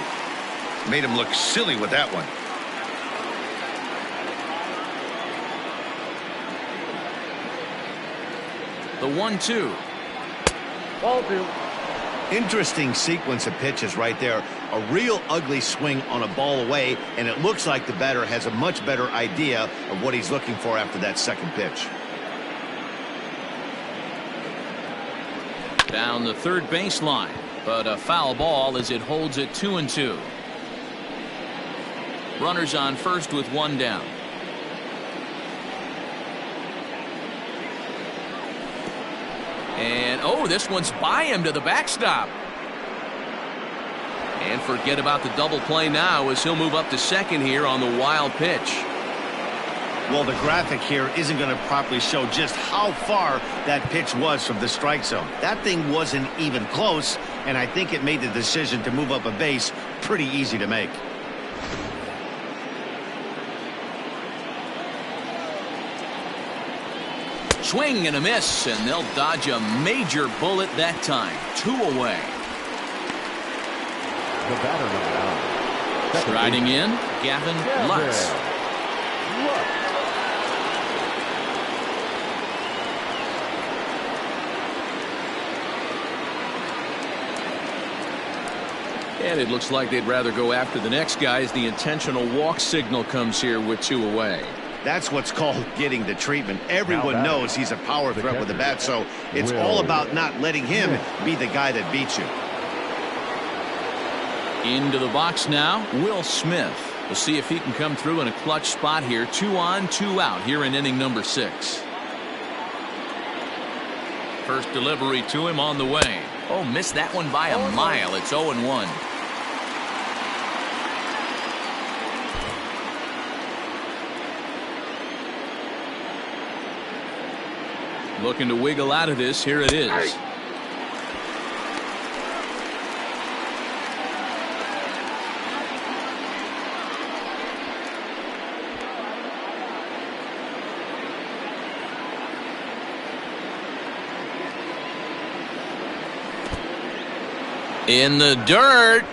Made him look silly with that one. The 1-2. Ball 2. Interesting sequence of pitches right there. A real ugly swing on a ball away, and it looks like the batter has a much better idea of what he's looking for after that second pitch. Down the third baseline, but a foul ball as it holds it 2-2. Runners on first with one down. And oh, this one's by him to the backstop. And forget about the double play now as he'll move up to second here on the wild pitch. Well, the graphic here isn't going to properly show just how far that pitch was from the strike zone. That thing wasn't even close, and I think it made the decision to move up a base pretty easy to make. Swing and a miss, and they'll dodge a major bullet that time. 2 away. The batter number 9. Striding in, Gavin Lutz. And it looks like they'd rather go after the next guy as the intentional walk signal comes here with 2 away. That's what's called getting the treatment. Everyone knows he's a power threat with the bat, so it's all about not letting him be the guy that beats you. Into the box now, Will Smith. We'll see if he can come through in a clutch spot here. 2 on, 2 out here in inning number 6. First delivery to him on the way. Oh, missed that one by a mile. It's 0-1. Looking to wiggle out of this. Here it is. In the dirt.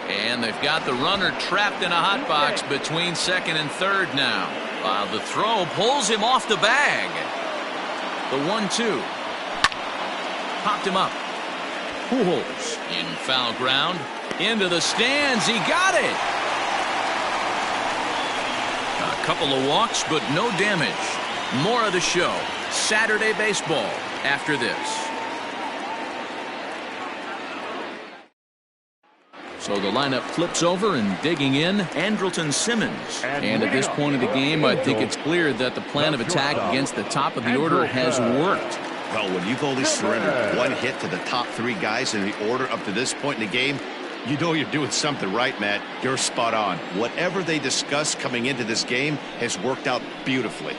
And they've got the runner trapped in a hot box between second and third now. While the throw pulls him off the bag. The 1-2. Popped him up. Pujols in foul ground. Into the stands. He got it. A couple of walks, but no damage. More of the show. Saturday baseball after this. So the lineup flips over and digging in, Andrelton Simmons. And at this point of the game, I think it's clear that the plan of attack against the top of the order has worked. Well, when you've only surrendered 1 hit to the top 3 guys in the order up to this point in the game, you know you're doing something right, Matt. You're spot on. Whatever they discussed coming into this game has worked out beautifully.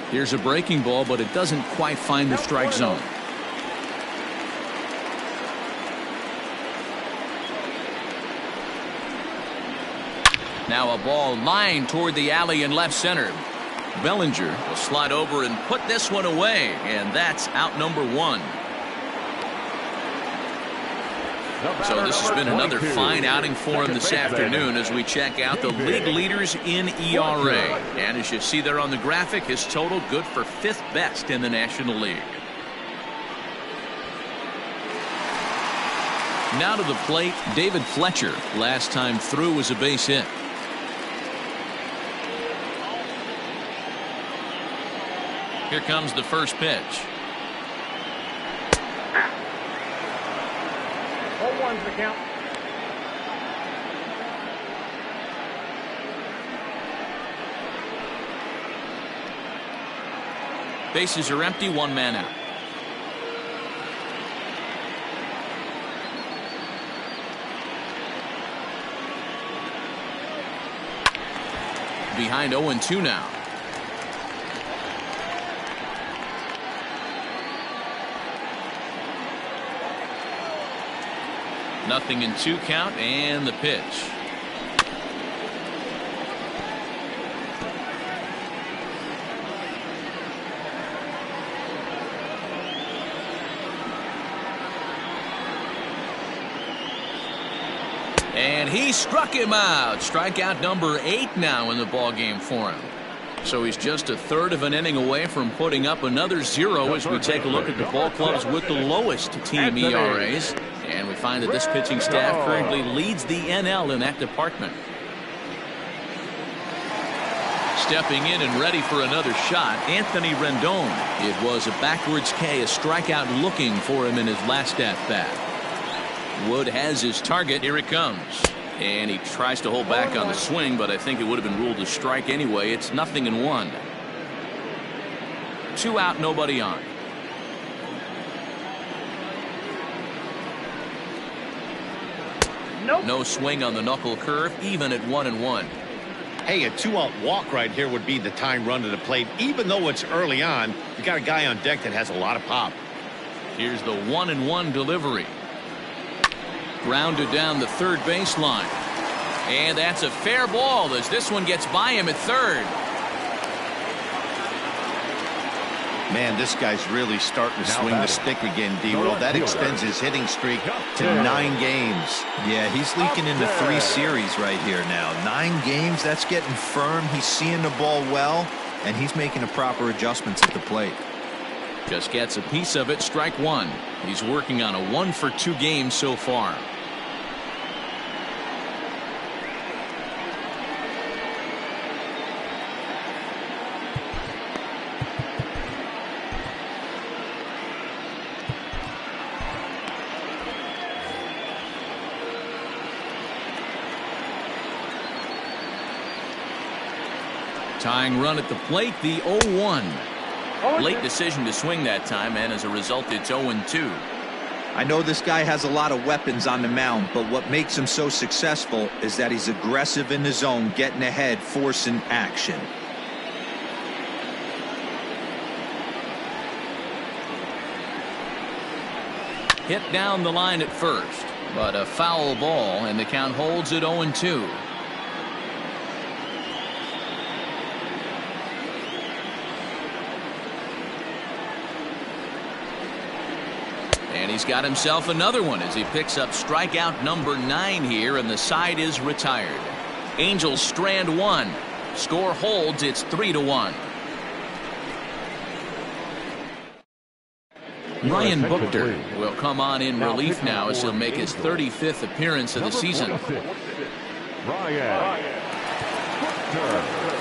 Here's a breaking ball, but it doesn't quite find the strike zone. Now a ball lined toward the alley in left center. Bellinger will slide over and put this one away, and that's out number 1. So this has been another fine outing for him this afternoon as we check out the league leaders in ERA. And as you see there on the graphic, his total good for 5th best in the National League. Now to the plate, David Fletcher. Last time through was a base hit. Here comes the first pitch. 0-1's the count. Bases are empty, 1 man out. Behind 0-2 now. Nothing in 2 count, and the pitch. And he struck him out. Strikeout number 8 now in the ballgame for him. So he's just a third of an inning away from putting up another 0 as we take a look at the ball clubs with the lowest team ERAs. And we find that this pitching staff currently leads the NL in that department. Stepping in and ready for another shot, Anthony Rendon. It was a backwards K, a strikeout looking for him in his last at-bat. Wood has his target. Here it comes. And he tries to hold back on the swing, but I think it would have been ruled a strike anyway. It's 0-1. 2 out, nobody on. Nope. No swing on the knuckle curve, even at 1-1. Hey, a 2-out walk right here would be the tying run to the plate. Even though it's early on, you got a guy on deck that has a lot of pop. Here's the 1-1 delivery. Grounded down the third baseline. And that's a fair ball as this one gets by him at third. Man, this guy's really starting to swing the stick again, D-Roll. That extends his hitting streak to 9 games. Yeah, he's leaking into 3 series right here now. 9 games, that's getting firm. He's seeing the ball well, and he's making the proper adjustments at the plate. Just gets a piece of it, strike 1. He's working on a 1-for-2 game so far. Tying run at the plate, the 0-1. Late decision to swing that time, and as a result, it's 0-2. I know this guy has a lot of weapons on the mound, but what makes him so successful is that he's aggressive in the zone, getting ahead, forcing action. Hit down the line at first, but a foul ball, and the count holds at 0-2. And he's got himself another one as he picks up strikeout number 9 here, and the side is retired. Angels strand 1. Score holds. It's 3-1. Ryan Buchter will come on in relief now as he'll make his 35th appearance of the season. Ryan Buchter.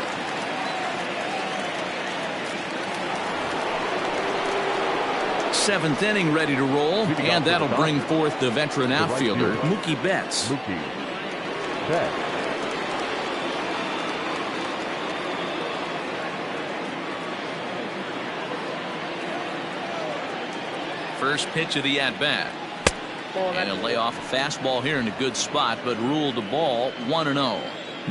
Seventh inning ready to roll, and that'll bring forth the veteran outfielder Mookie Betts. Mookie Betts. First pitch of the at-bat. And he'll lay off a fastball here in a good spot, but ruled a ball 1-0.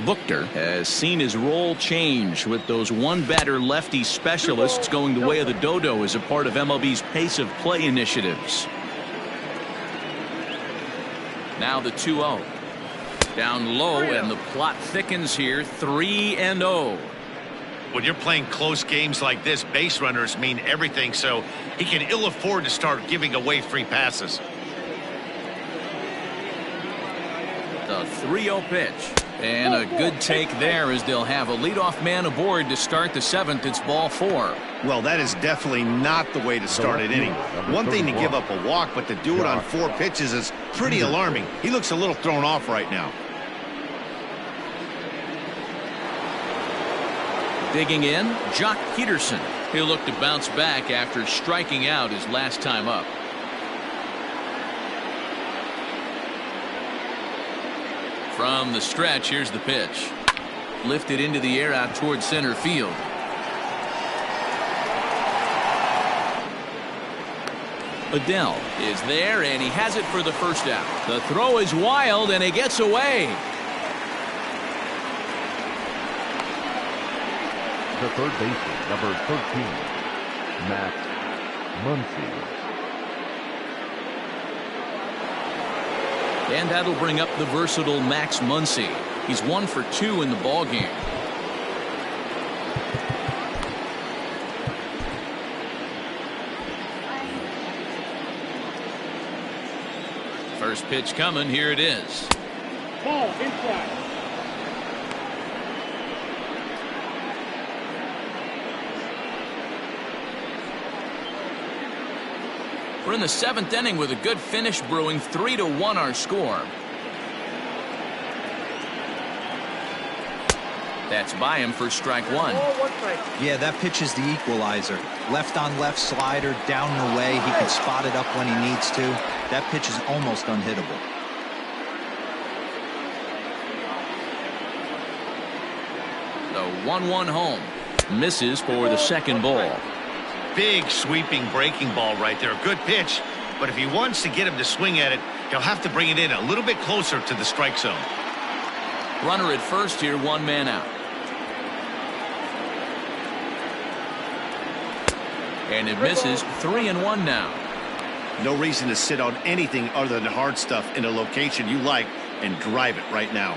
Buchter has seen his role change with those one-batter lefty specialists going the way of the dodo as a part of MLB's pace of play initiatives. Now the 2-0. Down low, and the plot thickens here, 3-0. When you're playing close games like this, base runners mean everything, so he can ill afford to start giving away free passes. The 3-0 pitch. And a good take there as they'll have a leadoff man aboard to start the 7th. It's ball 4. Well, that is definitely not the way to start an inning. One thing to give up a walk, but to do it on 4 pitches is pretty alarming. He looks a little thrown off right now. Digging in, Jock Peterson. He'll look to bounce back after striking out his last time up. From the stretch, here's the pitch. Lifted into the air out towards center field. Adele is there, and he has it for the first out. The throw is wild, and he gets away. The third baseman, number 13, Max Muncy. And that'll bring up the versatile Max Muncy. He's 1 for 2 in the ballgame. First pitch coming. Here it is. Ball inside. We're in the 7th inning with a good finish brewing. 3-1 our score. That's by him for strike one. Yeah, that pitch is the equalizer. Left on left slider, down and away. He can spot it up when he needs to. That pitch is almost unhittable. The 1-1 home. Misses for the second ball. Big sweeping breaking ball right there. Good pitch. But if he wants to get him to swing at it, he'll have to bring it in a little bit closer to the strike zone. Runner at first here, one man out. And it misses. 3-1 now. No reason to sit on anything other than hard stuff in a location you like and drive it right now.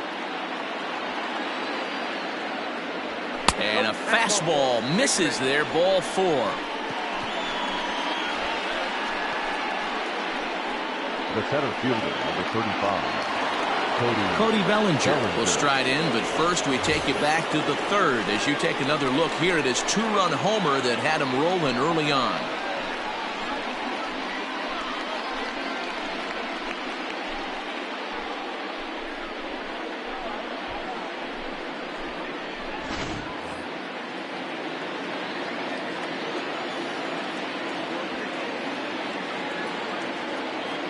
And a fastball misses there. Ball 4. The center fielder, number 35. Cody Bellinger will stride in, but first we take you back to the third as you take another look here at his 2-run homer that had him rolling early on.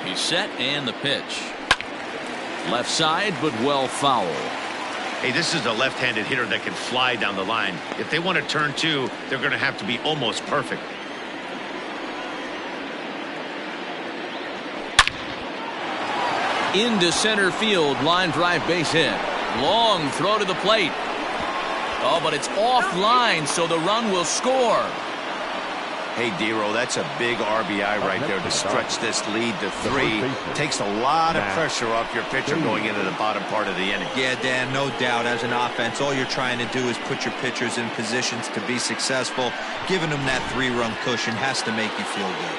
He's set and the pitch. Left side, but well foul. Hey, this is a left-handed hitter that can fly down the line. If they want to turn two, they're going to have to be almost perfect. Into center field, line drive base hit. Long throw to the plate. Oh, but it's offline, so the run will score. Hey, Dero, that's a big RBI right there to stretch this lead to 3. Takes a lot of pressure off your pitcher going into the bottom part of the inning. Yeah, Dan, no doubt. As an offense, all you're trying to do is put your pitchers in positions to be successful. Giving them that 3-run cushion has to make you feel good.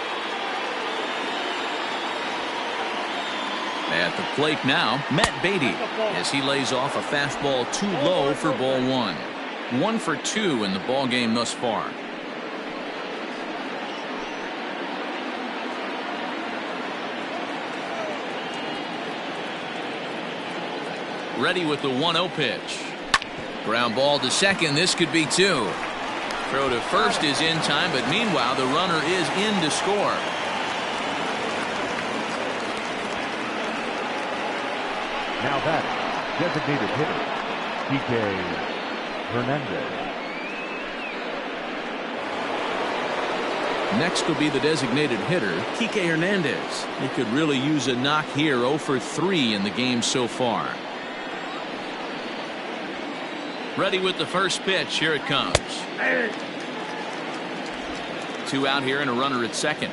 At the plate now, Matt Beatty, as he lays off a fastball too low for ball 1. 1 for 2 in the ball game thus far. Ready with the 1-0 pitch. Ground ball to second. This could be 2. Throw to first is in time, but meanwhile the runner is in to score. Now that designated hitter, Kike Hernandez. Next will be the designated hitter, Kike Hernandez. He could really use a knock here. 0 for 3 in the game so far. Ready with the first pitch. Here it comes. 2 out here and a runner at second.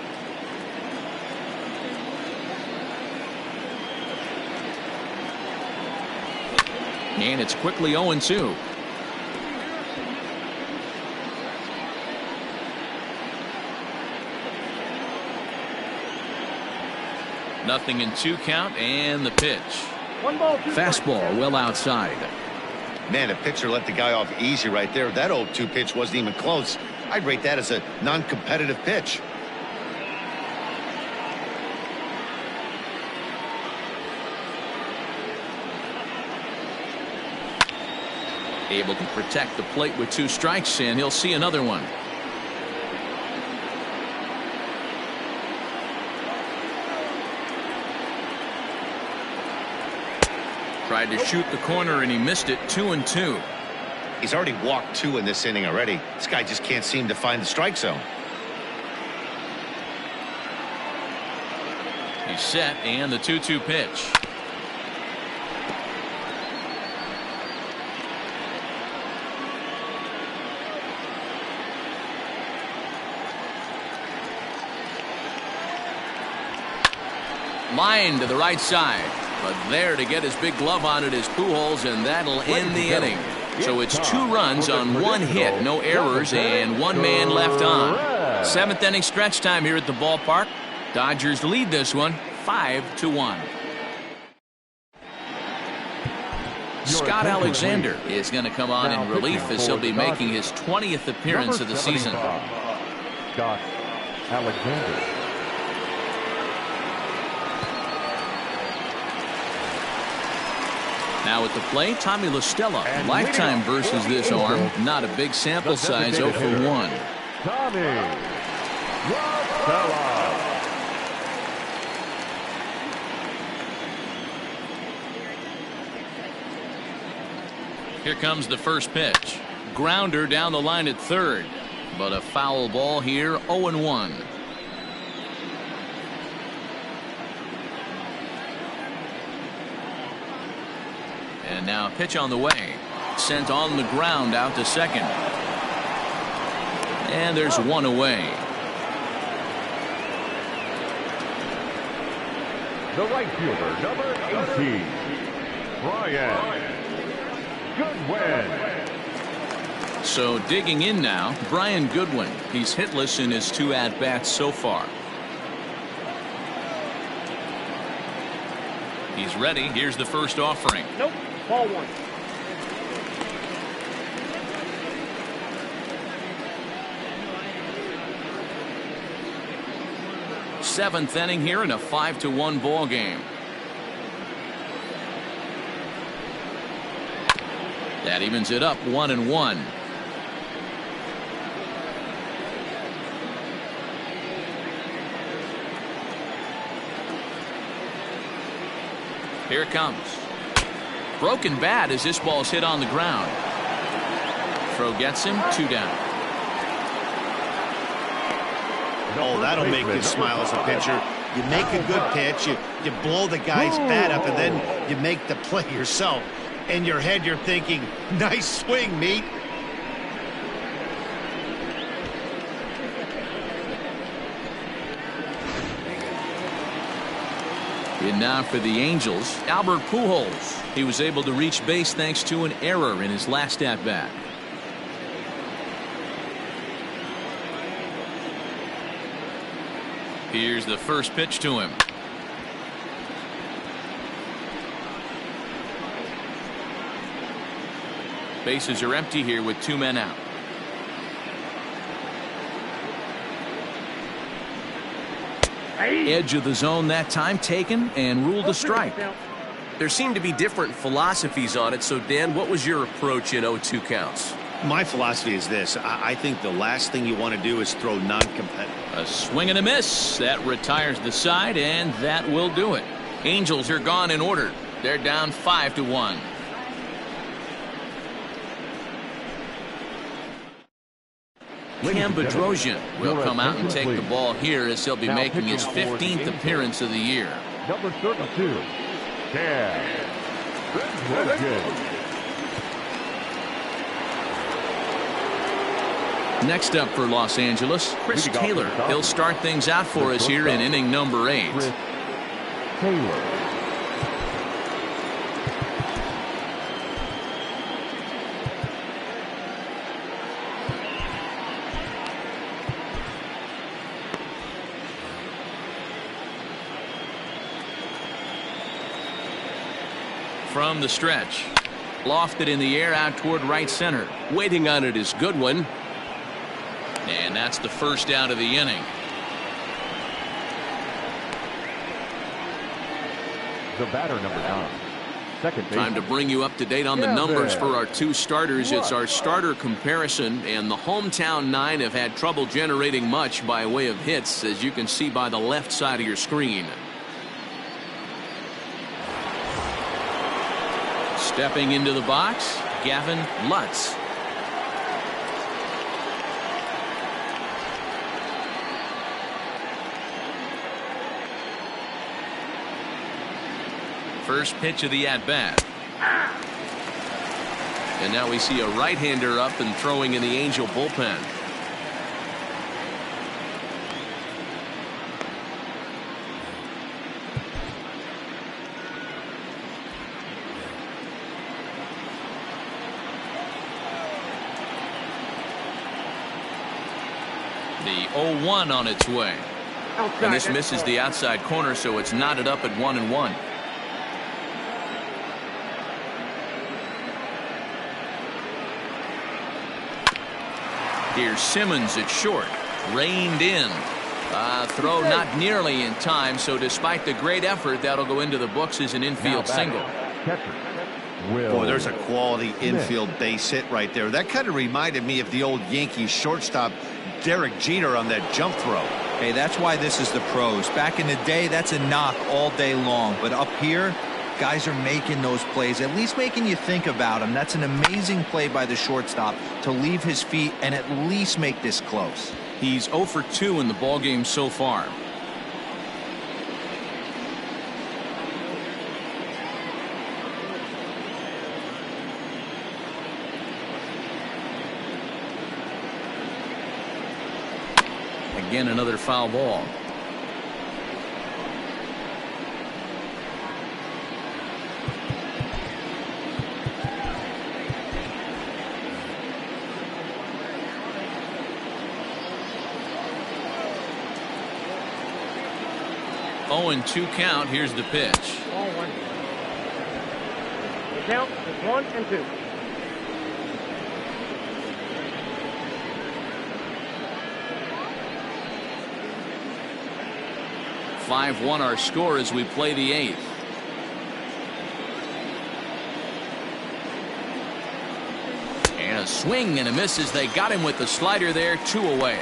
And it's quickly 0-2. Nothing in 2 count and the pitch. Fastball well outside. Man, a pitcher let the guy off easy right there. That 0-2 pitch wasn't even close. I'd rate that as a non-competitive pitch. Able to protect the plate with 2 strikes, and he'll see another one. Tried to shoot the corner and he missed it. 2-2. He's already walked 2 in this inning already. This guy just can't seem to find the strike zone. He's set and the 2-2 pitch. Line to the right side. But there to get his big glove on it is Pujols, and that'll end the inning. So it's 2 runs on 1 hit, no errors, and 1 man left on. 7th inning stretch time here at the ballpark. Dodgers lead this one 5-1. Scott Alexander is going to come on in relief as he'll be making his 20th appearance of the season. Scott Alexander. Now at the plate, Tommy LaStella. Lifetime versus this arm. Not a big sample size, 0 for 1. Tommy LaStella. Here comes the first pitch. Grounder down the line at third. But a foul ball here, 0-1. And now a pitch on the way. Sent on the ground out to second. And there's one away. The right fielder, number 18, Brian Goodwin. So digging in now, Brian Goodwin. He's hitless in his 2 at-bats so far. He's ready. Here's the first offering. Nope. Ball 1. Seventh inning here in a 5-1 ball game. That evens it up 1-1. Here it comes. Broken bat as this ball's hit on the ground. Throw gets him, 2 down. Oh, that'll make you smile as a pitcher. You make a good pitch, you blow the guy's bat up, and then you make the play yourself. In your head, you're thinking, nice swing, meat. And now for the Angels, Albert Pujols. He was able to reach base thanks to an error in his last at-bat. Here's the first pitch to him. Bases are empty here with 2 men out. Edge of the zone that time taken and ruled a strike. There seem to be different philosophies on it. So, Dan, what was your approach in 0-2 counts? My philosophy is this. I think the last thing you want to do is throw non-competitive. A swing and a miss. That retires the side, and that will do it. Angels are gone in order. They're down 5-1. Cam Bedrosian will come out and take the ball here as he'll be making his 15th appearance of the year. Number 32, Cam Bedrosian. Next up for Los Angeles, Chris Taylor. He'll start things out for us here in inning number 8. Chris Taylor. From the stretch. Lofted in the air out toward right center. Waiting on it is Goodwin. And that's the first out of the inning. The batter, number 9. Second base. Time to bring you up to date on the numbers for our 2 starters. It's our starter comparison, and the hometown 9 have had trouble generating much by way of hits, as you can see by the left side of your screen. Stepping into the box, Gavin Lutz. First pitch of the at-bat. And now we see a right-hander up and throwing in the Angel bullpen. The 0-1 on its way. And this misses the outside corner, so it's knotted up at 1-1. Here's Simmons at short. Reined in. Throw not nearly in time, so despite the great effort, that'll go into the books as an infield single. Catcher, Boy, there's a quality infield base hit right there. That kind of reminded me of the old Yankees shortstop Derek Jeter on that jump throw. Hey, that's why this is the pros. Back in the day, that's a knock all day long. But up here, guys are making those plays, at least making you think about them. That's an amazing play by the shortstop to leave his feet and at least make this close. He's 0 for 2 in the ballgame so far. Again, another foul ball. Oh, and 2 count. Here's the pitch. Ball 1. The count is 1 and 2. (5-1) our score as we play the 8th. And a swing and a miss as they got him with the slider there. 2 away.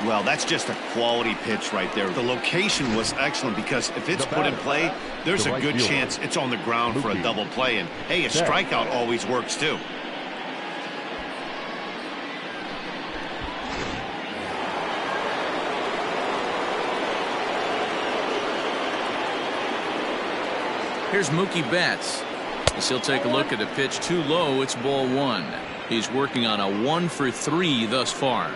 Well, that's just a quality pitch right there. The location was excellent because if it's put in play, there's a good chance it's on the ground for a double play. And hey, a strikeout always works too. Here's Mookie Betts. As he'll take a look at a pitch too low. It's ball 1. He's working on a 1 for 3 thus far.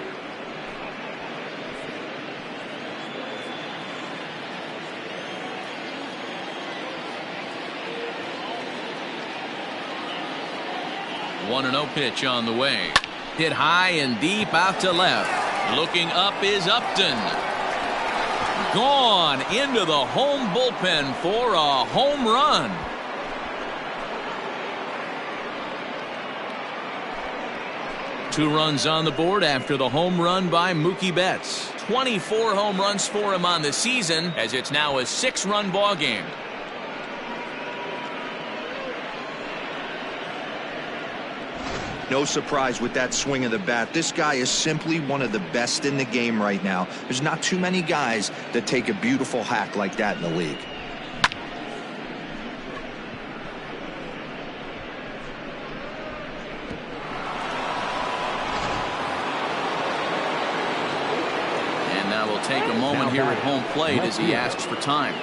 One 1-0 pitch on the way. Hit high and deep out to left. Looking up is Upton. Gone into the home bullpen for a home run. Two runs on the board after the home run by Mookie Betts. 24 home runs for him on the season, as it's now a 6-run ball game. No surprise with that swing of the bat. This guy is simply one of the best in the game right now. There's not too many guys that take a beautiful hack like that in the league. And now we'll take a moment here at home plate as he asks for time.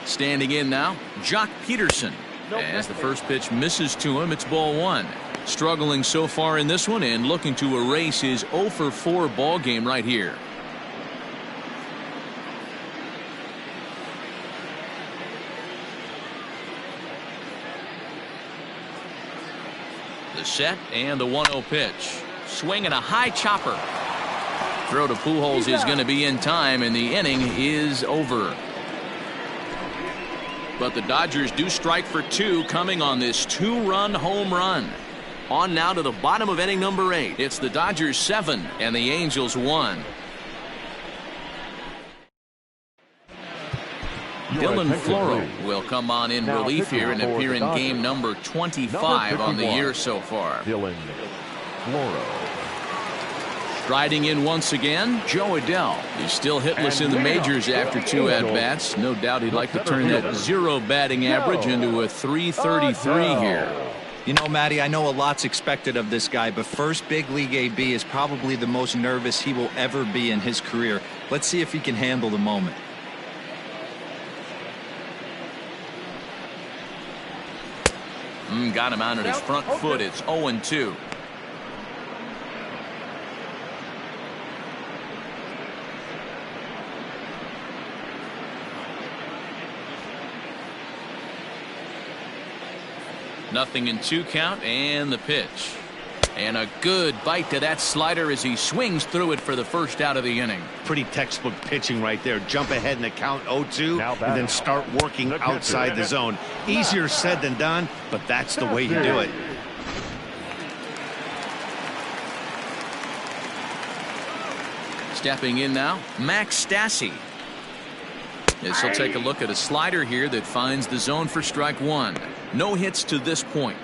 Standing in now, Jock Peterson. As the first pitch misses to him, it's ball 1. Struggling so far in this one and looking to erase his 0 for 4 ball game right here. The set and the 1-0 pitch. Swinging a high chopper. Throw to Pujols is going to be in time, and the inning is over. But the Dodgers do strike for 2 coming on this 2-run home run. On now to the bottom of inning number 8. It's the Dodgers 7 and the Angels 1. Dylan Floro will come on in relief here and appear in game number 25 on the year so far. Dylan Floro. Striding in once again, Joe Adell. He's still hitless in the majors after 2 at-bats. No doubt he'd like to turn that 0 batting average into a .333 here. You know, Matty, I know a lot's expected of this guy, but first big league AB is probably the most nervous he will ever be in his career. Let's see if he can handle the moment. Got him out at his front foot. It's 0-2. Nothing in 2 count, and the pitch. And a good bite to that slider as he swings through it for the first out of the inning. Pretty textbook pitching right there. Jump ahead in the count 0-2 and then start working outside the zone. Easier said than done, but that's the way you do it. Stepping in now, Max Stassi. This will take a look at a slider here that finds the zone for strike one. No hits to this point.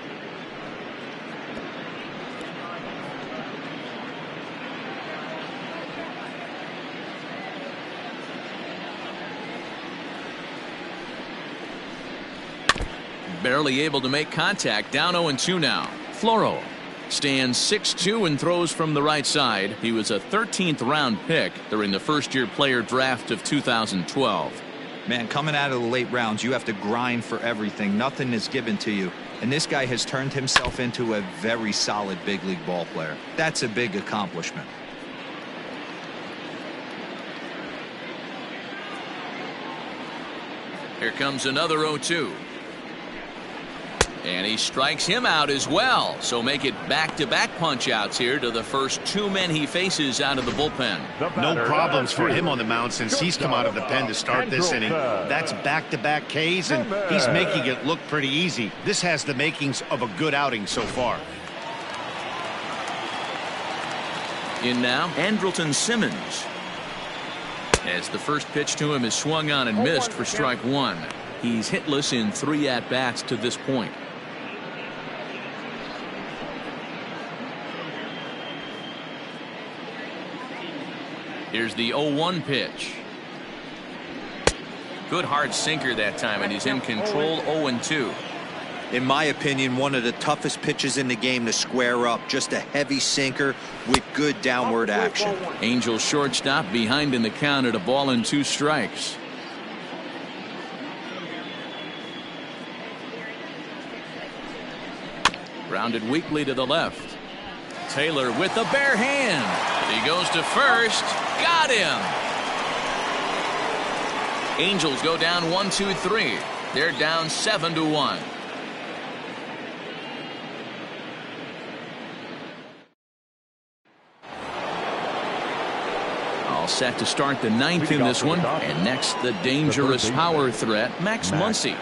Barely able to make contact. Down 0-2 now. Floro stands 6'2" and throws from the right side. He was a 13th round pick during the first-year player draft of 2012. Man, coming out of the late rounds, you have to grind for everything. Nothing is given to you. And this guy has turned himself into a very solid big league ball player. That's a big accomplishment. Here comes another 0-2. And he strikes him out as well. So make it back-to-back punch-outs here to the first two men he faces out of the bullpen. No problems for him on the mound since he's come out of the pen to start this inning. That's back-to-back Ks, and he's making it look pretty easy. This has the makings of a good outing so far. In now, Andrelton Simmons. As the first pitch to him is swung on and missed for strike one. He's hitless in 3 at-bats to this point. Here's the 0-1 pitch. Good hard sinker that time, and he's in control. 0-2. In my opinion, one of the toughest pitches in the game to square up. Just a heavy sinker with good downward action. Angels shortstop behind in the count at a ball and 2 strikes. Grounded weakly to the left. Taylor with the bare hand. He goes to first. Got him. Angels go down 1-2-3. They're down 7-1. All set to start the 9th in this one. And next, the dangerous power threat, Max Muncy.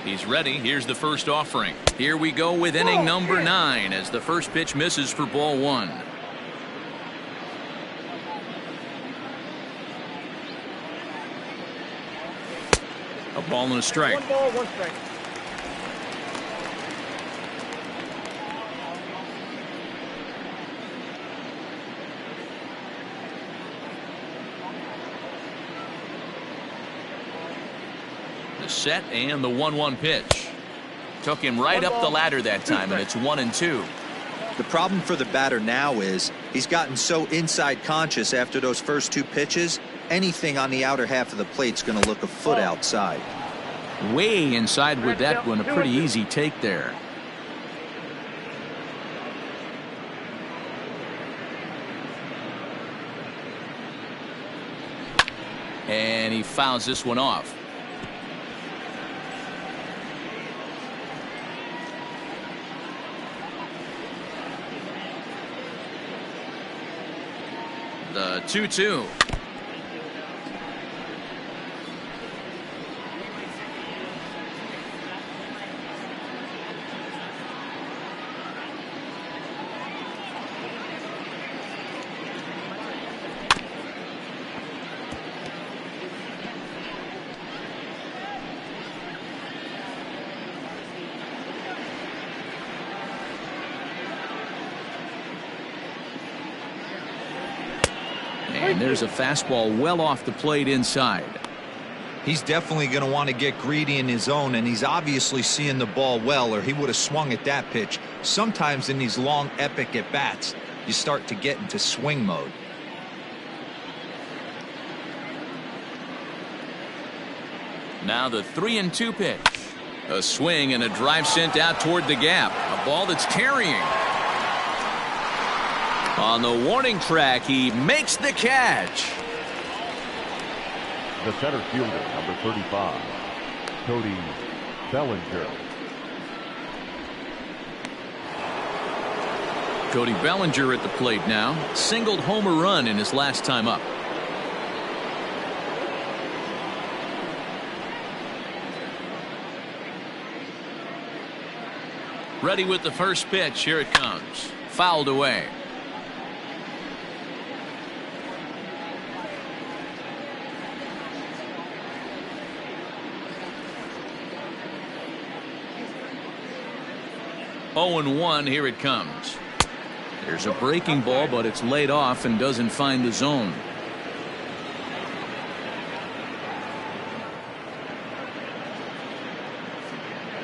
He's ready. Here's the first offering. Here we go with inning number 9 as the first pitch misses for ball 1. A ball and a strike. 1 ball, 1 strike. Set and the 1-1 pitch. Took him right up the ladder that time, and it's 1-2. The problem for the batter now is he's gotten so inside conscious after those first 2 pitches. Anything on the outer half of the plate's going to look a foot outside. Way inside with that one. A pretty easy take there. And he fouls this one off. The 2-2. And there's a fastball well off the plate inside. He's definitely going to want to get greedy in his zone, and he's obviously seeing the ball well, or he would have swung at that pitch. Sometimes in these long, epic at-bats, you start to get into swing mode. Now the 3-2 pitch. A swing and a drive sent out toward the gap. A ball that's carrying. On the warning track, he makes the catch. The center fielder, number 35, Cody Bellinger. Cody Bellinger at the plate now. Singled home a run in his last time up. Ready with the first pitch. Here it comes. Fouled away. Oh and 1. Here it comes. There's a breaking ball, but it's laid off and doesn't find the zone.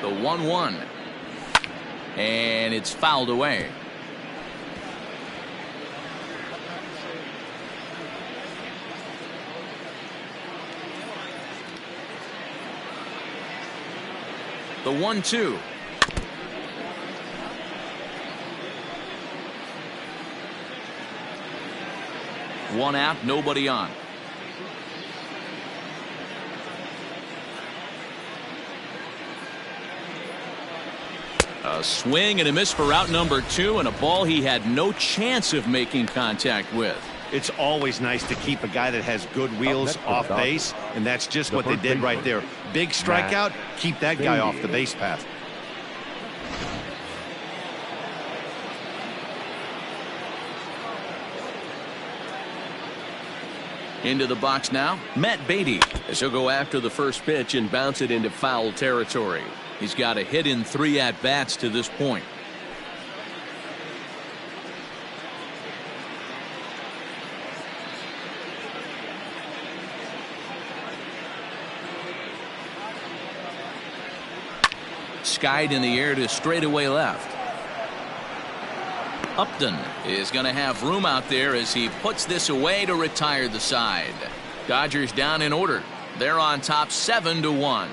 The 1-1. And it's fouled away. The 1-2. One out, nobody on. A swing and a miss for out number 2, and a ball he had no chance of making contact with. It's always nice to keep a guy that has good wheels off base, and that's just what they did right there. Big strikeout, keep that guy off the base path. Into the box now, Matt Beatty, as he'll go after the first pitch and bounce it into foul territory. He's got a hit in 3 at-bats to this point. Skied in the air to straightaway left. Upton is going to have room out there as he puts this away to retire the side. Dodgers down in order. They're on top 7-1.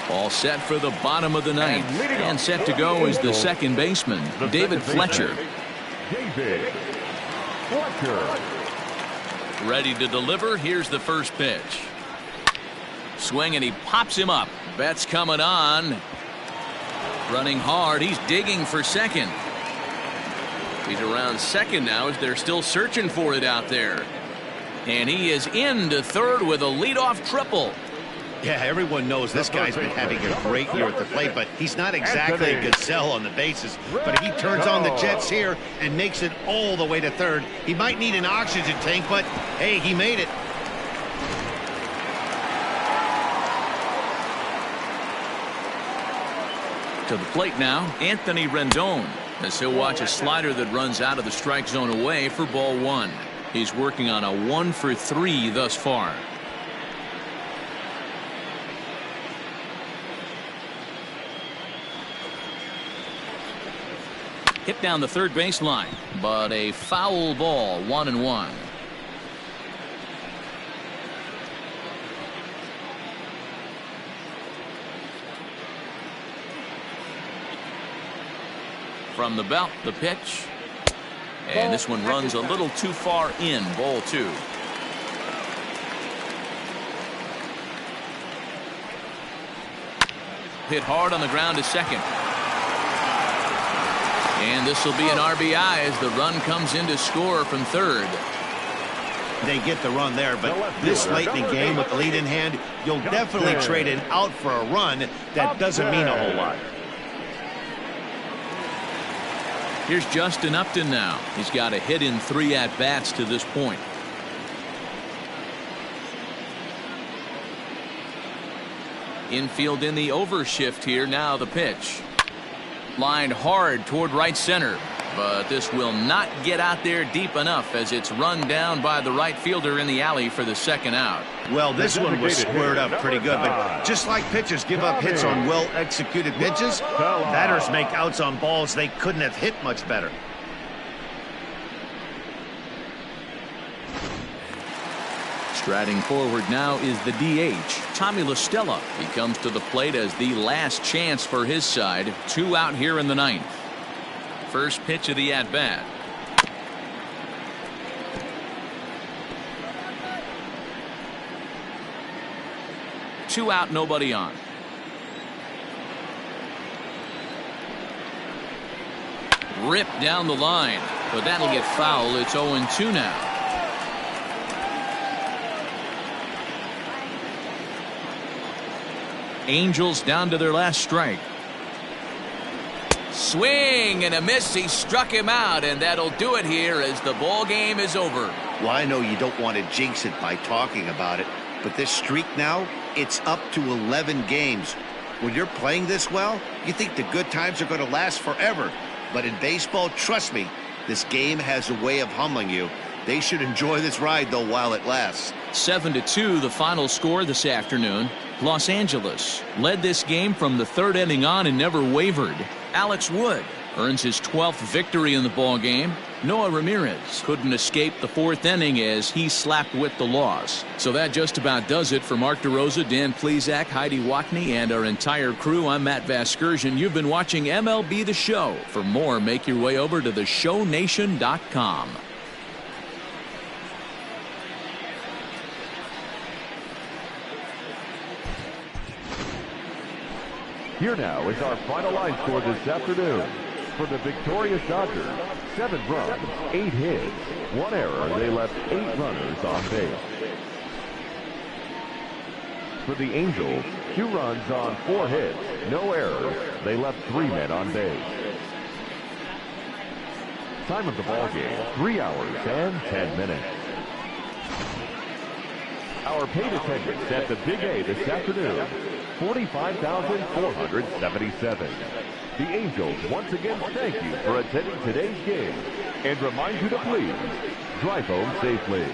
All set for the bottom of the ninth. And set to go is the second baseman, David Fletcher. David Fletcher. Ready to deliver. Here's the first pitch. Swing and he pops him up. Betts coming on. Running hard. He's digging for second. He's around second now as they're still searching for it out there. And he is into third with a leadoff triple. Yeah, everyone knows this guy's been having a great year at the plate, but he's not exactly a gazelle on the bases. But if he turns on the jets here and makes it all the way to third, he might need an oxygen tank, but hey, he made it. To the plate now, Anthony Rendon, as he'll watch a slider that runs out of the strike zone away for ball 1. He's working on a 1-for-3 thus far. Hit down the third baseline, but a foul ball, 1-1. From the belt, the pitch. And this one runs a little too far in, ball 2. Hit hard on the ground to second. And this will be an RBI as the run comes in to score from third. They get the run there, but this late in the game with the lead in hand, you'll definitely trade an out for a run. That doesn't mean a whole lot. Here's Justin Upton now. He's got a hit in 3 at-bats to this point. Infield in the overshift here. Now the pitch. Lined hard toward right center, but this will not get out there deep enough as it's run down by the right fielder in the alley for the second out. Well, this one was squared up pretty good, but just like pitchers give up hits on well-executed pitches, batters make outs on balls they couldn't have hit much better. Striding forward now is the DH, Tommy La Stella. He comes to the plate as the last chance for his side. 2 out here in the ninth. First pitch of the at-bat. 2 out, nobody on. Ripped down the line, but that'll get foul. It's 0-2 now. Angels down to their last strike. Swing and a miss. He struck him out, and that'll do it here as the ball game is over. Well, I know you don't want to jinx it by talking about it, but this streak now, it's up to 11 games. When you're playing this well, you think the good times are going to last forever. But in baseball, trust me, this game has a way of humbling you. They should enjoy this ride, though, while it lasts. 7-2, the final score this afternoon. Los Angeles led this game from the 3rd inning on and never wavered. Alex Wood earns his 12th victory in the ball game. Noah Ramirez couldn't escape the 4th inning as he slapped with the loss. So that just about does it for Mark DeRosa, Dan Plesac, Heidi Watney, and our entire crew. I'm Matt Vasgersian. You've been watching MLB The Show. For more, make your way over to theshownation.com. Here now is our final line score this afternoon. For the victorious Dodgers, 7 runs, 8 hits, 1 error. They left 8 runners on base. For the Angels, 2 runs on 4 hits, no errors. They left 3 men on base. Time of the ball game, 3 hours and 10 minutes. Our paid attendance at the Big A this afternoon, 45,477. The Angels once again thank you for attending today's game and remind you to please drive home safely.